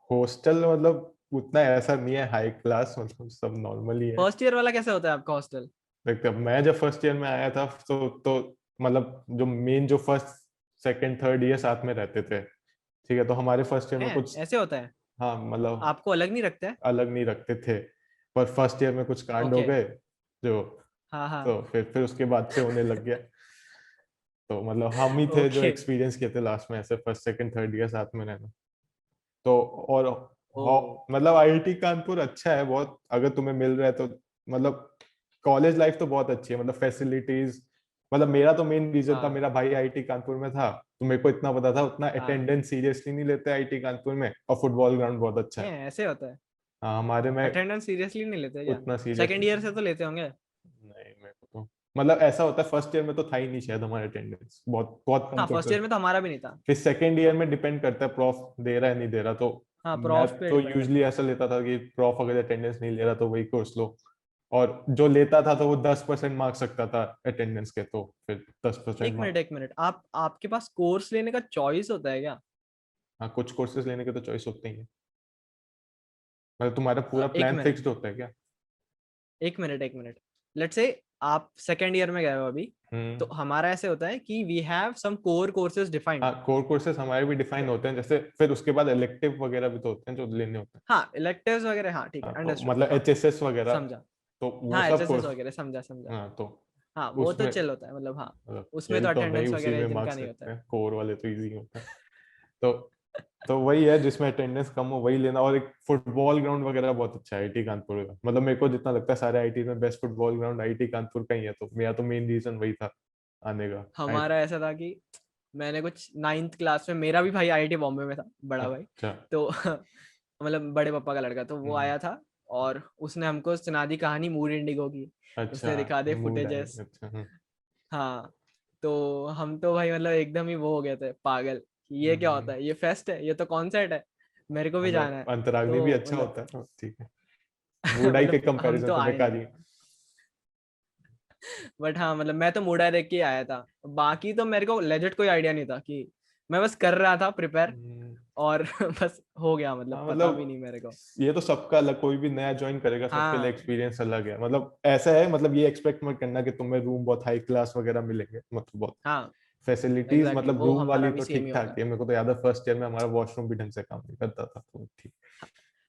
हॉस्टल मतलब उतना ऐसा नहीं है हाई क्लास, मतलब सब नॉर्मल ही है। फर्स्ट ईयर वाला कैसे होता है आपका हॉस्टल? देखते मैं जब फर्स्ट ईयर में आया था, तो मतलब जो मेन जो फर्स्ट सेकंड थर्ड ईयर साथ में रहते थे, ठीक है, तो हमारे फर्स्ट ईयर में है कुछ, ऐसे होता है? हाँ मतलब आपको अलग नहीं रखते हैं? अलग नहीं रखते थे, पर फर्स्ट ईयर में कुछ कांड हो ओके गए जो, हाँ हाँ तो फिर उसके बाद से होने लग गया। तो मतलब हम ही थे जो ओके। एक्सपीरियंस किए थे लास्ट में ऐसे फर्स्ट सेकंड थर्ड ईयर साथ में रहना। तो और ओ मतलब आईआईटी कानपुर अच्छा है बहुत, अगर तुम्हें मिल रहा है तो। मतलब कॉलेज लाइफ तो बहुत अच्छी है, मतलब फैसिलिटीज, मतलब मेरा तो मेन रीजन था, हाँ मेरा भाई आईआईटी कानपुर में था, तो मेरे को इतना पता था, उतना हाँ। अटेंडेंस सीरियसली नहीं लेते आईआईटी कानपुर में, और फुटबॉल ग्राउंड बहुत अच्छा है है। ऐसे होता है? हाँ हमारे में अटेंडेंस सीरियसली नहीं लेते क्या? उतना सीरियस सेकंड ईयर से तो लेते होंगे। नहीं, मेरे को तो मतलब ऐसा होता है, फर्स्ट ईयर में तो था ही नहीं शायद हमारा अटेंडेंस, बहुत बहुत कम हाँ फर्स्ट करते ईयर थे। में तो हमारा भी नहीं था। फिर सेकेंड ईयर में डिपेंड करता है प्रॉफ दे रहा है नहीं दे रहा, तो हाँ मैं प्रॉफ पे तो डिपेंड यूजली करता है। ऐसा लेता था कि प्रॉफ अगर अटेंडेंस नहीं ले रहा तो वही कोर्स लो, और जो लेता था तो वो 10% मार्क्स सकता था अटेंडेंस के, तो फिर 10% मार्क्स। एक मिनट आप आपके पास कोर्स लेने का चॉइस होता है क्या? हाँ कुछ कोर्सेज लेने के तो चॉइस होते ही है। मतलब तुम्हारा पूरा एक प्लान मिनट फिक्स्ड होता है क्या? एक मिनट। लेट्स से आप सेकेंड ईयर में गए हो अभी, तो हमारा ऐसे होता है कि we have some core courses defined. हाँ, कोर कोर्सेज हमारे भी डिफाइन होते हैं, जैसे फिर उसके बाद इलेक्टिव वगैरह भी तो होते हैं जो लेने होते हैं। हाँ, इलेक्टिव्स वगैरह, हाँ ठीक है, हाँ, तो अंडरस्टूड, मतलब हाँ एचएसएस वगैरह, समझा। तो वो हाँ, सब एचएसएस कोर्स। वगैरह, समझा समझा। हाँ, तो हाँ, वो तो उसमें चिल होता है, मतलब हाँ, मतलब उसमें तो खेल तो भाई अटेंडेंस उसी वगैरह में जिनका मार्क्स नहीं होता सकते है। हैं, कोर वाले तो इजी होता है। तो वही है, जिसमें अटेंडेंस कम हो वही लेना। और एक फुटबॉल ग्राउंड वगैरह बहुत अच्छा है आईटी कानपुर का, मतलब मेरे को जितना लगता है सारे आईटी में best football ground IT Kanpur का ही है, तो मेरा तो मेन रीजन वही था आने का। हमारा ऐसा था कि मैंने कुछ 9th क्लास में, मेरा भी भाई आईआईटी बॉम्बे में था, बड़ा भाई, अच्छा। तो मतलब बड़े पापा का लड़का, तो वो हम्म, आया था और उसने हमको सुना दी कहानी मूड इंडिगो की। अच्छा। उसने दिखा दे मूड आई, फुटेजेस। अच्छा। हाँ, तो हम तो भाई मतलब एकदम ही वो हो गए थे पागल कि ये क्या हम्म, होता है, ये फेस्ट है, ये तो कॉन्सर्ट है, मेरे को भी जाना मतलब है। अंतराग्नि भी तो अच्छा मतलब होता है, तो ठीक है। मूड आई के मतलब हम कंपैरिजन तो तो आए बेकार नहीं, ही। बट हाँ मतलब मैं तो मूडा देख के ही आया था, बाकी तो मेरे को लेजिट कोई आइडिया नहीं था, कि मैं बस कर रहा था प्रिपेयर हम्म, और बस हो गया, मतलब हाँ, पता भी मतलब नहीं मेरे को। ये तो सबका अलग, कोई भी नया ज्वाइन करेगा सबके लिए हाँ एक्सपीरियंस अलग है। मतलब ऐसा है, मतलब ये एक्सपेक्ट मत करना कि तुम्हें रूम बहुत हाई क्लास वगैरह मिलेंगे, मतलब बहुत हाँ, फैसिलिटीज, एग्जैक्टली मतलब वो रूम हमारा वाली भी तो सेम ही ठीक ठाक होगा। ही है। मेरे को तो याद है फर्स्ट ईयर में हमारा वॉशरूम भी ढंग से काम नहीं करता था, तो ठीक।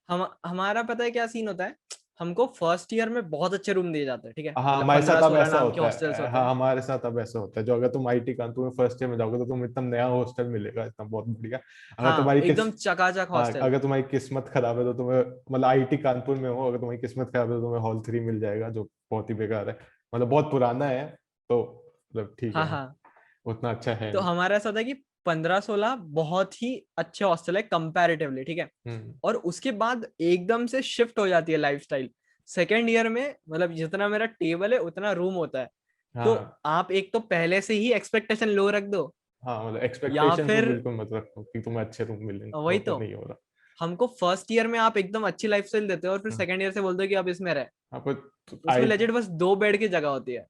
हम हमारा पता है क्या सीन होता है, हमको फर्स्ट ईयर में बहुत अच्छे रूम दिए जाते हैं, ठीक है, हाँ, मतलब हमारे साथ पंद्रह अब सोलह ऐसा नाम के होता हॉस्टल्स है। होते हाँ, हैं। हमारे साथ अब ऐसा होता है, जो अगर तुम आईटी कानपुर में फर्स्ट ईयर में जाओगे तो तुम एकदम नया हॉस्टल मिलेगा, इतना बहुत बढ़िया। अगर हाँ, तुम्हारी किस एकदम चकाचक हाँ, हॉस्टल। अगर तुम्हारी किस्मत खराब है तो तुम्हें, मतलब आईटी कानपुर में हो, अगर तुम्हारी किस्मत खराब है तो तुम्हें हॉल 3 मिल जाएगा, जो बहुत ही बेकार है, मतलब बहुत पुराना है, तो मतलब ठीक हाँ है, हाँ, उतना अच्छा है तो नहीं। हमारा ऐसा होता है कि 15-16 बहुत ही अच्छे हॉस्टल है कंपैरेटिवली, ठीक है, हम्म, और उसके बाद एकदम से शिफ्ट हो जाती है लाइफस्टाइल। सेकेंड ईयर में मतलब जितना मेरा टेबल है उतना रूम होता है, तो हाँ आप एक तो पहले से ही एक्सपेक्टेशन लो रख दो, हाँ, मतलब या एक्सपेक्टेशन तो फिर बिल्कुल मत रखो कि तुम्हें अच्छे रूम मिलेंगे, वो वही तो तो, नहीं हो रहा। हमको फर्स्ट ईयर में आप एकदम अच्छी लाइफस्टाइल देते हो और फिर हाँ, सेकेंड ईयर से बोलते हो कि आप इसमें रहे, हाँ, पर उसमें आई लेजिट बस 2 बेड की जगह होती है।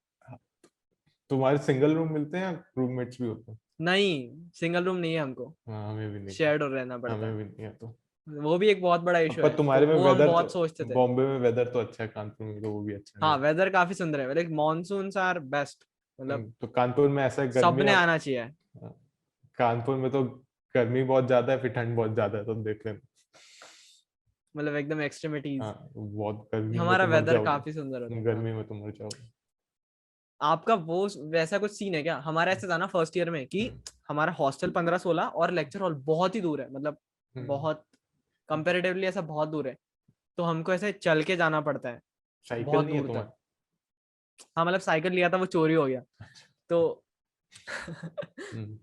तुम्हारे सिंगल रूम मिलते हैं या रूममेट्स भी होते हैं? नहीं, सिंगल रूम नहीं है हमको, हाँ, हमें भी नहीं है। शेयर्ड रहना पड़ता हमें है, भी नहीं है, तो वो भी एक बहुत बड़ा इशू पर है, तो तुम्हारे में वो हम वेदर तो, बहुत सोचते थे। बॉम्बे में वेदर तो अच्छा है, कानपुर में तो वो भी अच्छा नहीं हाँ, है। वेदर काफी सुंदर है, लाइक मॉनसून आर बेस्ट, मतलब तो कानपुर में ऐसा है, सब गर्मी ने अब, आना चाहिए, हाँ, कानपुर में तो गर्मी बहुत ज्यादा है, फिर ठंड बहुत ज्यादा है, तो देख लेना। मतलब एकदम हाँ, एक्सट्रीमिटीज। बहुत गर्मी में हमारा तो मर वेदर काफी सुंदर होता जाओगे, है, हाँ। गर्मी में तो मर जाओगे। आपका वो वैसा कुछ सीन है क्या? हमारा ऐसा था ना फर्स्ट ईयर में कि हमारा हॉस्टल 15-16 और लेक्चर हॉल बहुत ही दूर है, मतलब हम्म, बहुत कंपेरेटिवली ऐसा बहुत दूर है, तो हमको ऐसे चल के जाना पड़ता है साइकिल बहुत नहीं है दूर तक। तुम्हारे? हाँ, मतलब साइकिल लिया था, वो चोरी हो गया, अच्छा। तो हम्म,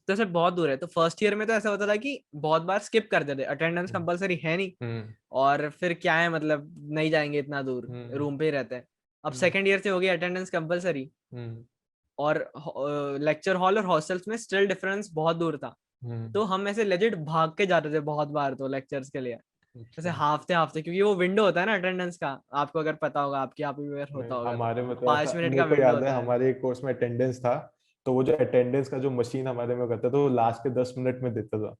तो ऐसे बहुत दूर है, तो फर्स्ट ईयर में तो ऐसा होता था कि बहुत बार स्किप करते थे, अटेंडेंस हम्म, कंपलसरी है नहीं, हम्म, और फिर क्या है मतलब नहीं जाएंगे इतना दूर, हम्म, रूम पे ही रहते हैं। अब हम्म, सेकेंड ईयर से हो गई अटेंडेंस कंपलसरी, हम्म, और लेक्चर हॉल और हॉस्टल्स में स्टिल डिफरेंस बहुत दूर था, हम्म, तो हम ऐसे लेजिट भाग के जाते थे बहुत बार तो लेक्चर्स के लिए, ऐसे अच्छा। हाफते हाफते, क्योंकि वो विंडो होता है ना अटेंडेंस का, आपको अगर पता होगा, आपके यहाँ पे भी अगर नहीं, होता होगा तो हमारे में तो ऐसा 5 मिनट मेरे का को विंडो याद है, होता है। हमारे कोर्स में अटेंडेंस था, तो वो जो अटेंडेंस का जो मशीन हमारे में करता था, वो लास्ट के 10 मिनट में देता था,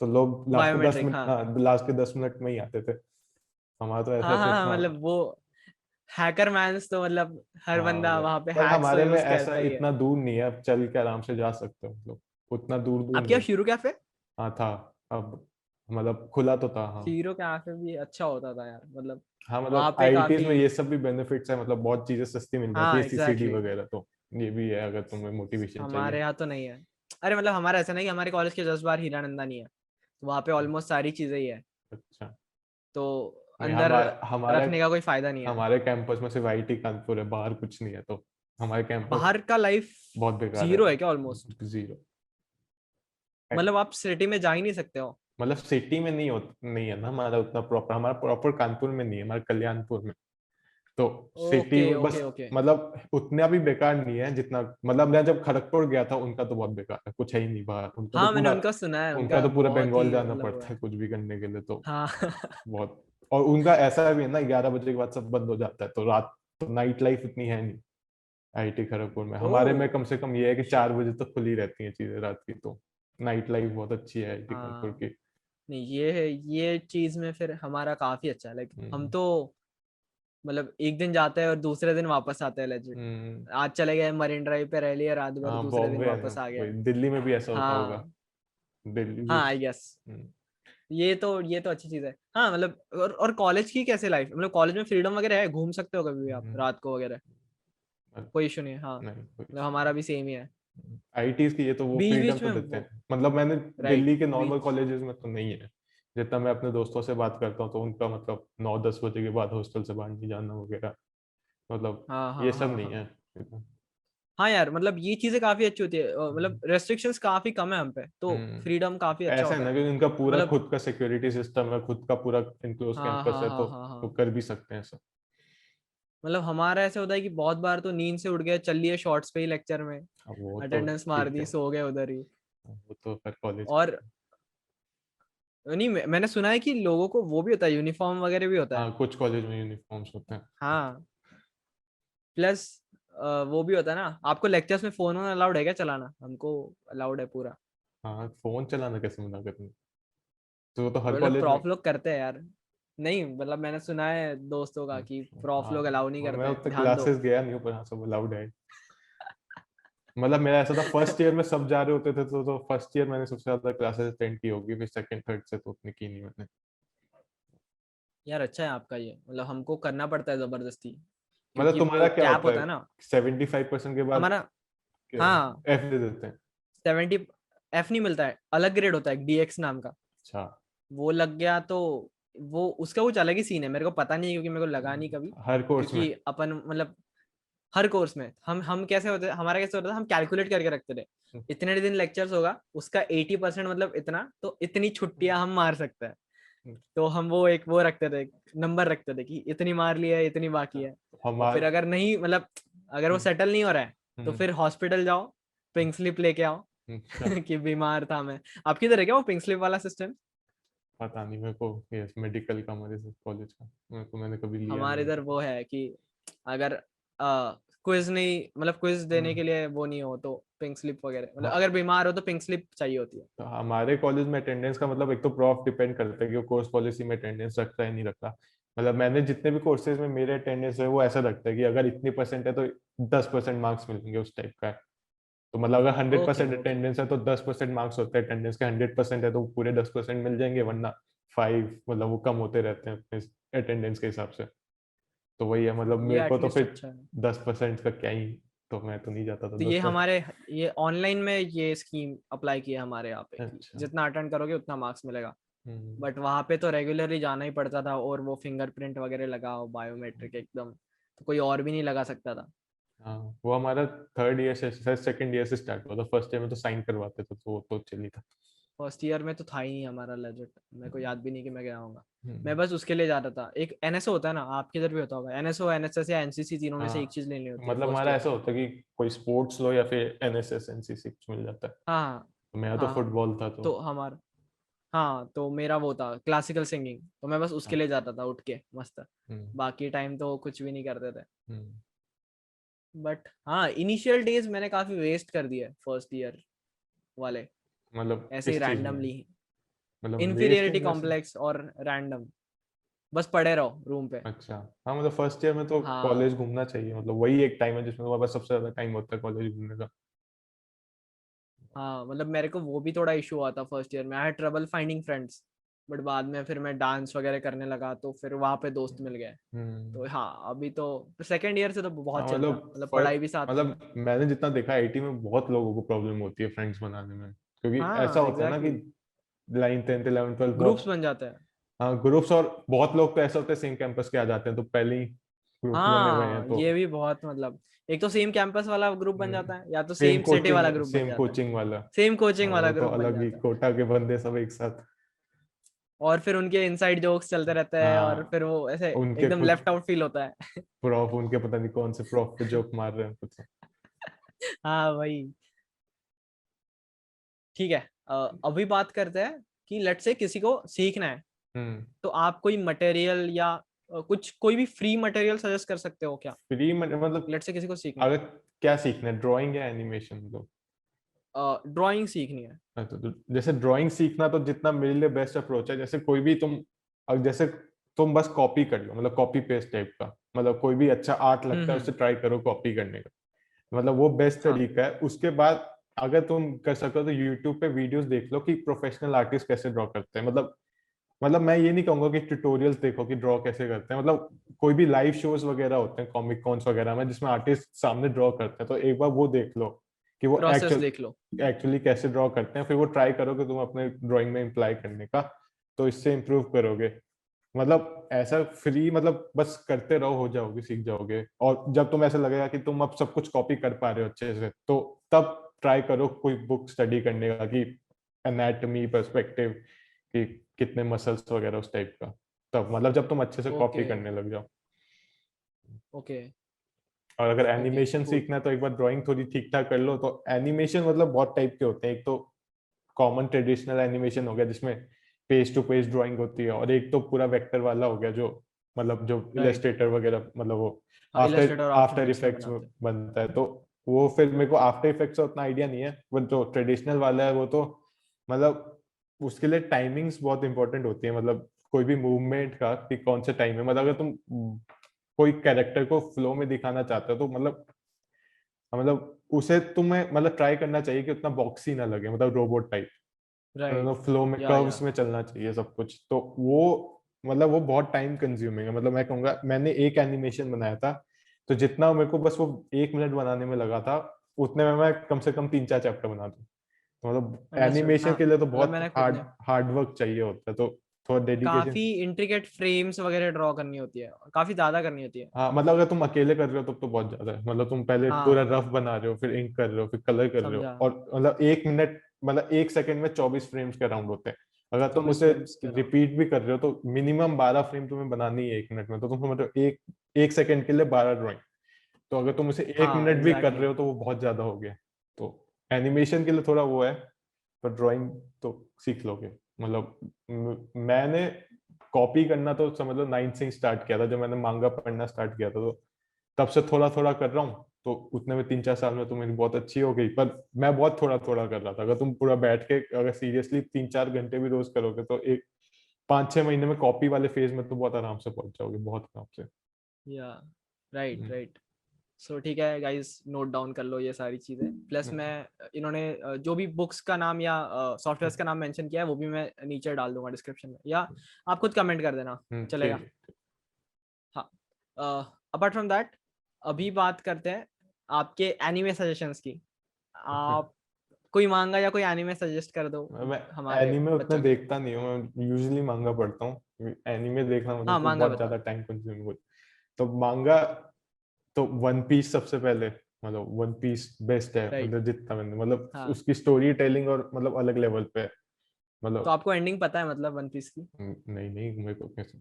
तो लोग लास्ट के दस बायोमेट्रिक, मिनट हाँ हाँ, लास्ट के 10 मिनट में ही आते थे। हमारा तो ऐसा हाँ हाँ हाँ, सिस्टम। मतलब वो हैकर मैन्स तो मतलब हर हाँ, बंदा वहां पे पर हैक्स तो हमारे में यूज ऐसा करता ही है। इतना दूर नहीं है, अब चल के आराम से जा सकते हो, मतलब उतना दूर दूर आपके नहीं। यहाँ शीरो कैफे? हाँ, था। अब मतलब खुला तो था, हाँ। शीरो कैफे भी अच्छा होता था यार, मतलब हाँ, वहां मतलब पे आईआईटीज काफी, में ये सब भी बेनिफिट्स है, मतलब बहुत चीजें सस्ती मिल जाती हाँ है, सीसीडी एग्जैक्टली, वगैरह, तो ये भी है अगर तुम्हें मोटिवेशन हमारे चाहिए। यहाँ तो नहीं है। अरे मतलब हमारा ऐसा नहीं कि हमारे कॉलेज के 10 बार हीरानंदा नहीं है, तो वहाँ पे ऑलमोस्ट सारी चीजें ही है, अच्छा। तो नहीं, अंदर हमारे रखने का कोई फायदा नहीं है। हमारे कैंपस में सिर्फ आईटी कानपुर है, बाहर कुछ नहीं है, तो हमारे कैंपस बाहर का लाइफ बहुत बेकार है। जीरो है क्या ऑलमोस्ट? जीरो। मतलब आप सिटी में जा ही नहीं सकते हो? मतलब सिटी में नहीं है ना हमारा उतना प्रॉपर, हमारा प्रॉपर कानपुर में नहीं है, हमारा कल्याणपुर में, तो सिटी ओके में बस, ओके ओके। मतलब उतना भी बेकार नहीं है जितना, मतलब मैं जब खड़गपुर गया था उनका तो बहुत बेकार है, कुछ है ही नहीं बाहर, हाँ, मैंने उनका सुना है, उनका उनका तो पूरा बहुत बंगाल ही जाना मतलब वो पड़ता है है। कुछ भी करने के लिए, तो हाँ बहुत। और उनका ऐसा भी है ना, 11 बजे के बाद सब बंद हो जाता है, तो रात, तो नाइट लाइफ इतनी है नहीं आईटी खड़गपुर में। हमारे में ओ कम से कम ये है कि शिट। 4 बजे तक खुली रहती हैं चीजें रात की, तो नाइट लाइफ बहुत अच्छी है आईटी कानपुर हाँ, की। नहीं ये चीज में फिर हमारा काफी अच्छा है, लाइक हम हम्म, तो मतलब एक दिन जाते हैं और दूसरे दिन वापस आते हैं लेजिट। आज चले गए मरीन ड्राइव पे, रह लिया रात भर, हाँ दूसरे दिन बॉम्बे है ना, वापस आ गए। वही दिल्ली में भी ऐसा होता होगा। हाँ दिल्ली भी। हाँ आई गेस। ये तो अच्छी चीज है। हाँ मतलब और कॉलेज की कैसे लाइफ, मतलब कॉलेज में फ्रीडम वगैरह है, घूम सकते हो कभी भी आप रात को वगैरह, कोई इशू नहीं है। हाँ नहीं कोई मतलब हमारा भी सेम ही है। आईटीज की ये तो वो बीच फ्रीडम बीच तो में देते वो हैं, मतलब मैंने राइट दिल्ली के नॉर्मल बीच। कॉलेजेस में तो नहीं है। जितना मैं अपने दोस्तों से बात करता हूँ तो उनका मतलब 9-10 बजे के बाद हॉस्टल से बाहर नहीं जाना वगैरह, मतलब हाँ ये हाँ सब हाँ नहीं हाँ। है। हाँ यार मतलब ये चीजें काफी अच्छी होती है, मतलब रेस्ट्रिक्शंस काफी कम है हम पे, तो फ्रीडम काफी अच्छा ऐसा है होता ना है कि उनका पूरा मतलब। खुद का सिक्योरिटी सिस्टम है, खुद का पूरा इनक्लोज हाँ कैंपस हाँ है, तो हाँ हाँ वो हाँ। कर भी सकते हैं सब। मतलब हमारा ऐसा होता है कि बहुत बार तो नींद से उठ गए, चल लिए शॉर्ट्स पे ही लेक्चर में, अब वो तो अटेंडेंस मार ठीक दी, है, सो गए उधर ही। वो तो हर कॉलेज। और नहीं मैंने सुना है कि लोगों को वो भी होता है, यूनिफॉर्म वगैरह भी होता है। हाँ कुछ कॉलेज में यूनिफॉर्म्स होते हैं। हाँ प्लस वो भी होता है ना, आपको लेक्चर्स में फोन अलाउड है क्या चलाना? हमको अलाउड है पूरा। हाँ फोन चलाना कैसे मना करेंगे, तो वो तो हर मतलब कॉलेज में। प्रॉफ लोग करते हैं यार। नहीं मतलब मैंने सुना है दोस्तों का कि प्रॉफ हाँ लोग अलाउ नहीं मैं करते हैं, उतने ध्यान दो। क्लासेस गया नहीं हूँ, पर हाँ सब अलाउड है। मतलब मेरा ऐसा था फर्स्ट ईयर में सब जा रहे होते थे, तो फर्स्ट ईयर मैंने सबसे ज्यादा क्लासेस अटेंड की होगी, फिर सेकंड थर्ड से तो उतनी की नहीं मैंने। यार अच्छा है आपका ये, मतलब हमको करना पड़ता है जबरदस्ती, मतलब क्योंकि तुम्हारा वो क्या कैप होता होता है, है ना 75% के बाद हमारा। हाँ एफ दे देते हैं? 70। एफ नहीं मिलता है, अलग ग्रेड होता है डीएक्स नाम का। अच्छा। वो लग गया तो वो उसका कुछ अलग ही सीन है, मेरे को पता नहीं है क्योंकि मेरे को लगा नहीं कभी। हर कोर्स में? क्योंकि अपन मतलब हर कोर्स में हम कैसे होते, हमारा कैसे होता था, हम कैलकुलेट करके रखते थे इतने दिन लेक्चर्स होगा, उसका 80% मतलब इतना, तो इतनी छुट्टियां हम मार सकते हैं। तो हम वो एक वो रखते थे, नंबर रखते थे कि इतनी मार लिया है, इतनी बाकी है। और फिर हमारे अगर नहीं मतलब अगर वो सेटल नहीं हो रहा है, तो फिर हॉस्पिटल जाओ, पिंक स्लिप लेके आओ अच्छा। कि बीमार था मैं। आपकी तरह क्या वो पिंक स्लिप वाला सिस्टम? पता नहीं मेरे को, ये मेडिकल का हमारे कॉलेज का मेरे को, मैंने कभी लिया हमारे नहीं इधर वो है कि अगर क्विज नहीं, मतलब क्विज देने है। के लिए वो नहीं हो तो पिंक स्लिप वगैरह, मतलब हाँ अगर बीमार हो तो पिंक स्लिप चाहिए होती है। तो हमारे कॉलेज में अटेंडेंस का मतलब एक तो प्रॉफ डिपेंड करता है कि वो कोर्स पॉलिसी में अटेंडेंस रखता है नहीं रखता। मतलब मैंने जितने भी कोर्सेज में मेरे अटेंडेंस है वो ऐसा रखता है कि अगर इतनी परसेंट है तो 10% मार्क्स मिलेंगे, उस टाइप का है। तो मतलब अगर hundred okay percent okay. Attendance है तो 10% मार्क्स होते हैं अटेंडेंस के, 100% है तो पूरे 10% मिल जाएंगे, वरना 5 मतलब वो कम होते रहते हैं अपने अटेंडेंस के हिसाब से। तो वही है, मतलब ये मेरे को तो एटलीस्ट फिर अच्छा है। 10% का क्या ही, तो मैं तो नहीं जाता था तो ये 10%। हमारे ये ऑनलाइन में ये स्कीम अप्लाई की है हमारे यहाँ पे कि अच्छा। जितना अटेंड करोगे उतना मार्क्स मिलेगा। हम्म। बट वहाँ पे तो रेगुलरली जाना ही पड़ता था, और वो फिंगरप्रिंट वगैरह लगाओ, बायोमेट्रिक एकदम, तो कोई और भी नहीं लगा सकता था। हाँ वो हमारा थर्ड ईयर से, सेकंड ईयर से स्टार्ट हुआ था, फर्स्ट ईयर में तो साइन करवाते थे तो वो तो चली था। फर्स्ट ईयर में तो था ही नहीं हमारा लेजिट, मेरे को याद भी नहीं कि मैं गया हूँगा। मैं हम्म। बस उसके लिए जाता था, एक एनएसओ होता है ना, आपके इधर भी होता होगा एनएसओ, एनएसएस या एनसीसी, तीनों में से एक हाँ चीज लेनी होती है मतलब फर्स्ट हमारा ईयर ऐसा में। होता है कि कोई स्पोर्ट्स लो या फिर एनएसएस एनसीसी कुछ मिल जाता है। हाँ तो मेरा तो हाँ हाँ। फुटबॉल था तो। तो हमारा, हाँ तो मेरा वो था क्लासिकल सिंगिंग, तो मैं बस उसके हाँ। लिए जाता था उठ के मस्त। हम्म। बाकी टाइम तो कुछ भी नहीं करते थे। हम्म। बट हाँ इनिशियल डेज मैंने काफी वेस्ट कर दिए फर्स्ट ईयर वाले, मतलब ऐसे ही किस चीज में? रैंडमली। मतलब waste inferiority in the sense? Complex और रैंडम, बस पड़े रहो रूम पे। अच्छा। हाँ मतलब फर्स्ट ईयर में तो कॉलेज हाँ घूमना चाहिए, मतलब वही एक टाइम है जिसमें तुम्हारे पास सबसे ज्यादा टाइम होता है कॉलेज घूमने का। हाँ मतलब मेरे को वो भी थोड़ा इशू हुआ था फर्स्ट ईयर में, I had trouble finding friends. But बाद में फिर मैं डांस वगैरह करने लगा तो फिर वहाँ पे दोस्त मिल गए। हम्म। तो हाँ अभी तो सेकेंड ईयर से तो बहुत हाँ चिल था, मतलब मतलब पढ़ाई भी साथ में। मतलब मैंने जितना देखा आईटी में बहुत लोगों को प्रॉब्लम होती है फ्रेंड्स बनाने में, क्योंकि ऐसा हाँ होता है ना कि exactly. Line 10th 11th 12 groups बहुत। बन जाते हैं। हाँ ग्रुप्स, और बहुत लोग तो ऐसा होता है सेम कैंपस के आ जाते हैं तो पहले ही ग्रुप्स बने हुए हैं हाँ तो। ये भी बहुत मतलब, एक तो सेम कैंपस वाला ग्रुप बन जाता है, या तो सेम सेम सिटी वाला कोचिंग ग्रुप बन सेम जाता है। कोचिंग वाला। सेम कोचिंग और वाला वो तो ग्रुप बन अलग ही जाता है। कोटा के बंदे सब एक साथ। और फिर उनके इनसाइड जोक्स चलते रहते हैं, और हाँ फिर वो ऐसे उनके एकदम कुछ लेफ्ट आउट फील होता है। प्रॉफ, उनके पता नहीं कौन से प्रॉफ पे जोक मार रहे हैं कुछ। हाँ वही। ठीक है, अभी बात करते हैं कि लेट्स से किसी को सीखना है, हम्म। तो आप कोई मटेरियल या कुछ कोई भी फ्री मटेरियल सजेस्ट कर सकते हो क्या? फ्री मतलब लेट्स से किसी को सीखना अगर क्या सीखना है, ड्राइंग या एनिमेशन मतलब? है, ड्राइंग सीखनी है। हाँ, तो जैसे ड्राइंग सीखना तो जितना मेरे लिए बेस्ट अप्रोच है, जैसे कोई भी तुम, अब जैसे तुम बस कॉपी कर लो, मतलब कॉपी पेस्ट टाइप का, मतलब कोई भी अच्छा आर्ट लगता है उससे ट्राई करो कॉपी करने का, मतलब वो बेस्ट तरीका है। उसके बाद अगर तुम कर सकते हो तो यूट्यूब पे वीडियोस देख लो कि प्रोफेशनल आर्टिस्ट कैसे ड्रॉ करते हैं। मतलब मैं ये नहीं कहूंगा कि ट्यूटोरियल्स देखो कि ड्रॉ कैसे करते हैं, मतलब कोई भी लाइव शोज वगैरह होते हैं कॉमिक कॉन्स वगैरह में जिसमें आर्टिस्ट सामने ड्रॉ करते हैं, तो एक बार वो देख लो कि वो प्रोसेस देख लो। एक्चुअली कैसे ड्रॉ करते हैं, फिर वो ट्राई करो कि तुम अपने ड्राइंग में इम्प्लाई करने का, तो इससे इम्प्रूव करोगे। मतलब ऐसा फ्री मतलब बस करते रहो, हो जाओगे, सीख जाओगे। और जब तुम ऐसा लगेगा कि तुम अब सब कुछ कॉपी कर पा रहे हो अच्छे से, तो तब ट्राई करो कोई बुक स्टडी करने का कि एनाटॉमी पर्सपेक्टिव कि कितने मसल्स वगैरह उस टाइप का, तब मतलब जब तुम अच्छे से कॉपी ओके करने लग जाओ। ओके और अगर ओके एनिमेशन कूल। सीखना है तो एक बार ड्राइंग थोड़ी ठीक ठाक कर लो। तो एनिमेशन मतलब बहुत टाइप के होते हैं, एक तो कॉमन ट्रेडिशनल एनिमेशन हो गया जिसमें पेज टू पेज ड्राइंग होती है, और एक तो पूरा वेक्टर वाला हो गया जो मतलब जो राइट। इलस्ट्रेटर वगैरह मतलब वो हाँ, आफ्टर इलस्ट्रेटर और आफ्टर आफ्टर इफेक्ट्स में इफेक्ट्स बनाते हैं। बनता है। तो वो फिर मेरे को आफ्टर इफेक्ट्स का उतना आइडिया नहीं है, वो जो ट्रेडिशनल वाला है वो तो मतलब उसके लिए टाइमिंग्स बहुत इंपॉर्टेंट होती है, मतलब कोई भी मूवमेंट का कि कौन से टाइम में, मतलब अगर तुम कोई कैरेक्टर को फ्लो में दिखाना चाहते हो तो मतलब उसे तुम्हें मतलब ट्राई करना चाहिए कि उतना बॉक्सी ना लगे, मतलब रोबोट टाइप, राइट। मतलब फ्लो में या कर्व्स में चलना चाहिए सब कुछ। तो वो मतलब वो बहुत टाइम कंज्यूमिंग है। मतलब मैं कहूंगा मैंने एक एनिमेशन बनाया था, तो जितना मेरे को बस वो 1 मिनट बनाने में लगा था उतने में मैं कम से कम 3-4 चैप्टर बना दूं। तो मतलब अंडरस्टूड। एनिमेशन हाँ, के लिए तो मतलब बहुत मैंने खुद हार्ड ने हार्ड वर्क चाहिए होता है, तो थोड़ा डेडिकेशन। काफी इंट्रिकेट फ्रेम्स वगैरह ड्रॉ करनी होती है, काफी ज्यादा करनी होती है। हाँ मतलब अगर तुम अकेले कर रहे हो तब तो बहुत ज्यादा है, मतलब तुम पहले पूरा हाँ, रफ बना रहे हो, फिर इंक कर रहे हो, फिर कलर कर रहे हो, समझा। और मतलब 1 मिनट मतलब 1 सेकंड में 24 फ्रेम्स के अराउंड होते हैं। अगर तुम 24 उसे फ्रेम्स के अराउंड। रिपीट भी कर रहे हो तो मिनिमम 12 फ्रेम तुम्हें बनानी है 1 मिनट में, तो तुम समझ रहे हो एक एक सेकंड के लिए 12 ड्राइंग। तो अगर तुम उसे एक हाँ, मिनट भी कर रहे एग्जैक्टली। हो तो वो बहुत ज्यादा हो गया। तो एनिमेशन के लिए थोड़ा वो है, पर ड्राइंग तो सीख लोगे। मतलब मैंने कॉपी करना तो समझ लो 9th से ही स्टार्ट किया था, जब मैंने मांगा पढ़ना स्टार्ट किया था, तो तब से थोड़ा थोड़ा कर रहा हूँ। तो उतने में 3-4 साल में तो मेरी बहुत अच्छी हो गई, पर मैं बहुत थोड़ा थोड़ा कर रहा था। अगर तुम पूरा बैठ के अगर सीरियसली 3-4 घंटे भी रोज करोगे तो एक 5-6 महीने में कॉपी वाले फेज में तो बहुत आराम से पहुंच जाओगे, बहुत आराम से। या राइट हम्म, राइट। सो ठीक है गाइस, नोट डाउन कर लो ये सारी चीजें। प्लस मैं इन्होंने जो भी बुक्स का नाम या सॉफ्टवेयर का नाम मेंशन किया है वो भी मैं नीचे डाल दूंगा डिस्क्रिप्शन में, या आप खुद कमेंट कर देना, चलेगा। ठीक है। हाँ। अपार्ट फ्रॉम दैट, अभी बात करते हैं आपके एनिमे सजेशंस की। आप कोई मांगा या कोई एनिमे सजेस्ट कर दो मैं हमारे एनीमे उतना बच्चों के लिए। देखता नहीं हूँ, मैं यूजुअली मांगा पढ़ता हूँ। एनीमे देखना मतलब हाँ, को मांगा बहुत बता ज्यादा दो। टाइम कंज्यूमिंग होता है। तो मांगा तो वन पीस सबसे पहले, मतलब वन पीस बेस्ट है, राइट। मतलब जितना मैंने मतलब हाँ, उसकी स्टोरी टेलिंग और मतलब अलग लेवल पे है। तो मतलब आपको एंडिंग पता है मतलब वन पीस की? नहीं नहीं, मेरे को कैसे,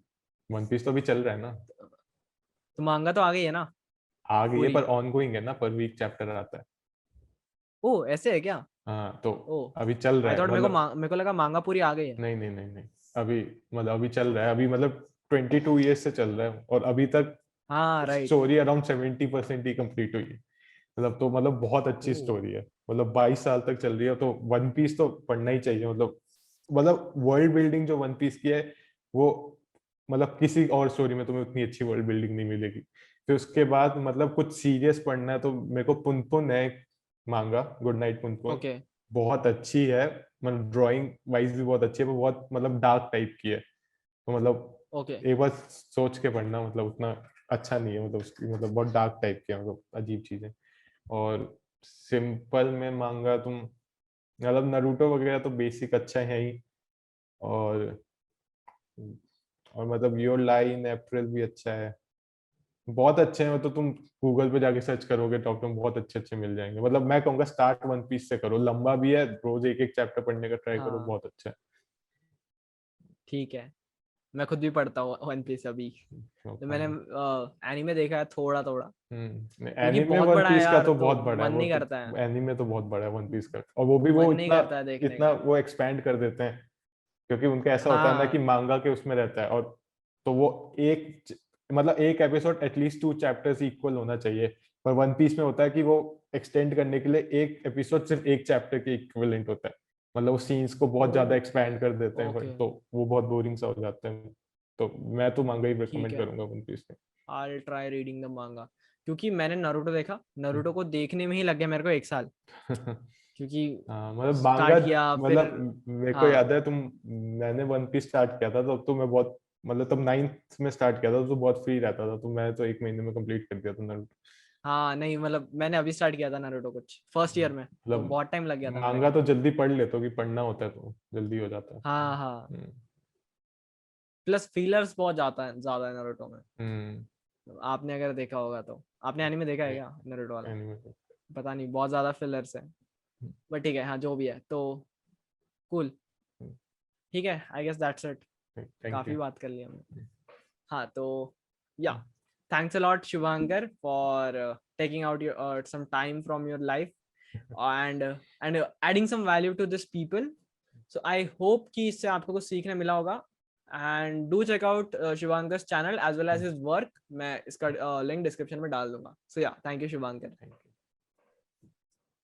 वन पीस तो अभी चल रहा है ना। तो मांगा तो आ गई है ना आ गई है पूरी? पर ऑन गोइंग है ना, पर वीक चैप्टर आता है। ओ, ऐसे है क्या? हाँ तो ओ, अभी चल रहा आई है थॉट मतलब। मेरे को लगा मांगा पूरी आ गई है। नहीं नहीं नहीं नहीं, अभी मतलब अभी चल रहा है, अभी मतलब 22 ईयर्स से चल रहा है और अभी तक हाँ, राइट। स्टोरी अराउंड 70% ही कंप्लीट हुई है। मतलब तो मतलब बहुत अच्छी ओ, स्टोरी है, मतलब 22 साल तक चल रही है, तो वन पीस तो पढ़ना ही चाहिए। मतलब वर्ल्ड बिल्डिंग जो वन पीस की है वो मतलब किसी और स्टोरी में तुम्हें उतनी अच्छी वर्ल्ड बिल्डिंग नहीं मिलेगी। फिर उसके बाद मतलब कुछ सीरियस पढ़ना है तो मेरे को पुनपुन है मांगा, गुड नाइट पुनपुन, ओके बहुत अच्छी है। मतलब ड्राइंग वाइज भी बहुत अच्छी है, वो बहुत मतलब डार्क टाइप की है, तो मतलब ओके। एक बार सोच के पढ़ना, मतलब उतना अच्छा नहीं है, मतलब उसकी मतलब बहुत डार्क टाइप की है, मतलब अजीब चीजें। और सिंपल में मांगा तुम मतलब नरूटो वगैरह तो बेसिक अच्छा है ही। और मतलब योर लाई इन अप्रैल भी अच्छा है, बहुत अच्छे हैं। तो तुम गूगल पे जाके सर्च करोगे तो तुम बहुत अच्छे अच्छे मिल जाएंगे। मतलब मैं कहूंगा स्टार्ट वन पीस से करो, लंबा भी है, रोज एक एक चैप्टर पढ़ने का ट्राई करो, हाँ, बहुत अच्छा ठीक है। मैं खुद भी पढ़ता हूँ वन पीस अभी। तो मैंने है। एनीमे देखा है थोड़ा थोड़ा, क्योंकि एनीमे बहुत वन बड़ा है पीस का यार, तो तो बहुत बड़ा है मन वो नहीं तो। करता है। एनीमे तो बहुत बड़ा है वन पीस का, और वो भी मन वो नहीं इतना करता है देखने इतना का। वो एक्सपैंड कर देते हैं, क्योंकि उनका ऐसा होता है ना कि हाँ, मांगा के उसमें रहता है। और तो वो मतलब एक एपिसोड एटलीस्ट 2 चैप्टर्स इक्वल होना चाहिए, पर वन पीस में होता है कि वो एक्सटेंड करने के लिए एक एपिसोड सिर्फ एक चैप्टर के इक्विवेलेंट होता है। मतलब वो सीन्स को बहुत ज्यादा ओके एक्सपैंड कर देते हैं, ओके, तो वो बहुत बोरिंग सा हो जाता है। तो मैं तो मांगा ही ठीक रिकमेंड है। करूंगा वन पीस में। I'll try reading the manga. क्योंकि मैंने नारुतो देखा, नारुतो को देखने में ही लग गया मेरे को 1 साल, क्योंकि मतलब मांगा, स्टार्ट किया फिर। मतलब मेरे को हाँ याद है मैंने वन पीस स्टार्ट किया था तो मैं बहुत, मतलब तब 9th में स्टार्ट किया था तो बहुत फ्री रहता था, तो मैं तो 1 महीने में कंप्लीट कर दिया था नारुतो। हाँ, नहीं मतलब मैंने अभी स्टार्ट किया था नारुतो कुछ फर्स्ट ईयर में, तो मतलब बहुत टाइम लग गया था मेरे मांगा को। तो जल्दी पढ़ लेता हूँ कि पढ़ना होता है तो जल्दी हो जाता है। हाँ हाँ, हम्म। प्लस फीलर्स बहुत जाता है ज्यादा है नारुतो में। हम्म। आपने अगर देखा होगा तो, आपने एनीमे देखा है क्या नारुतो वाला? एनीमे। पता नहीं, बहुत ज्यादा फिलर्स है, बट ठीक है, हाँ जो भी है तो कूल। ठीक है, I guess that's it, thank you. काफी बात कर ली हमने। हाँ तो yeah, thanks a lot Shubhankar for taking out your some time from your life and adding some value to this people. So I hope कि इससे आपको कुछ सीखने मिला होगा, and do check out Shivankar's channel as well as his work. मैं इसका link description में डाल दूंगा. So yeah, thank you Shivankar.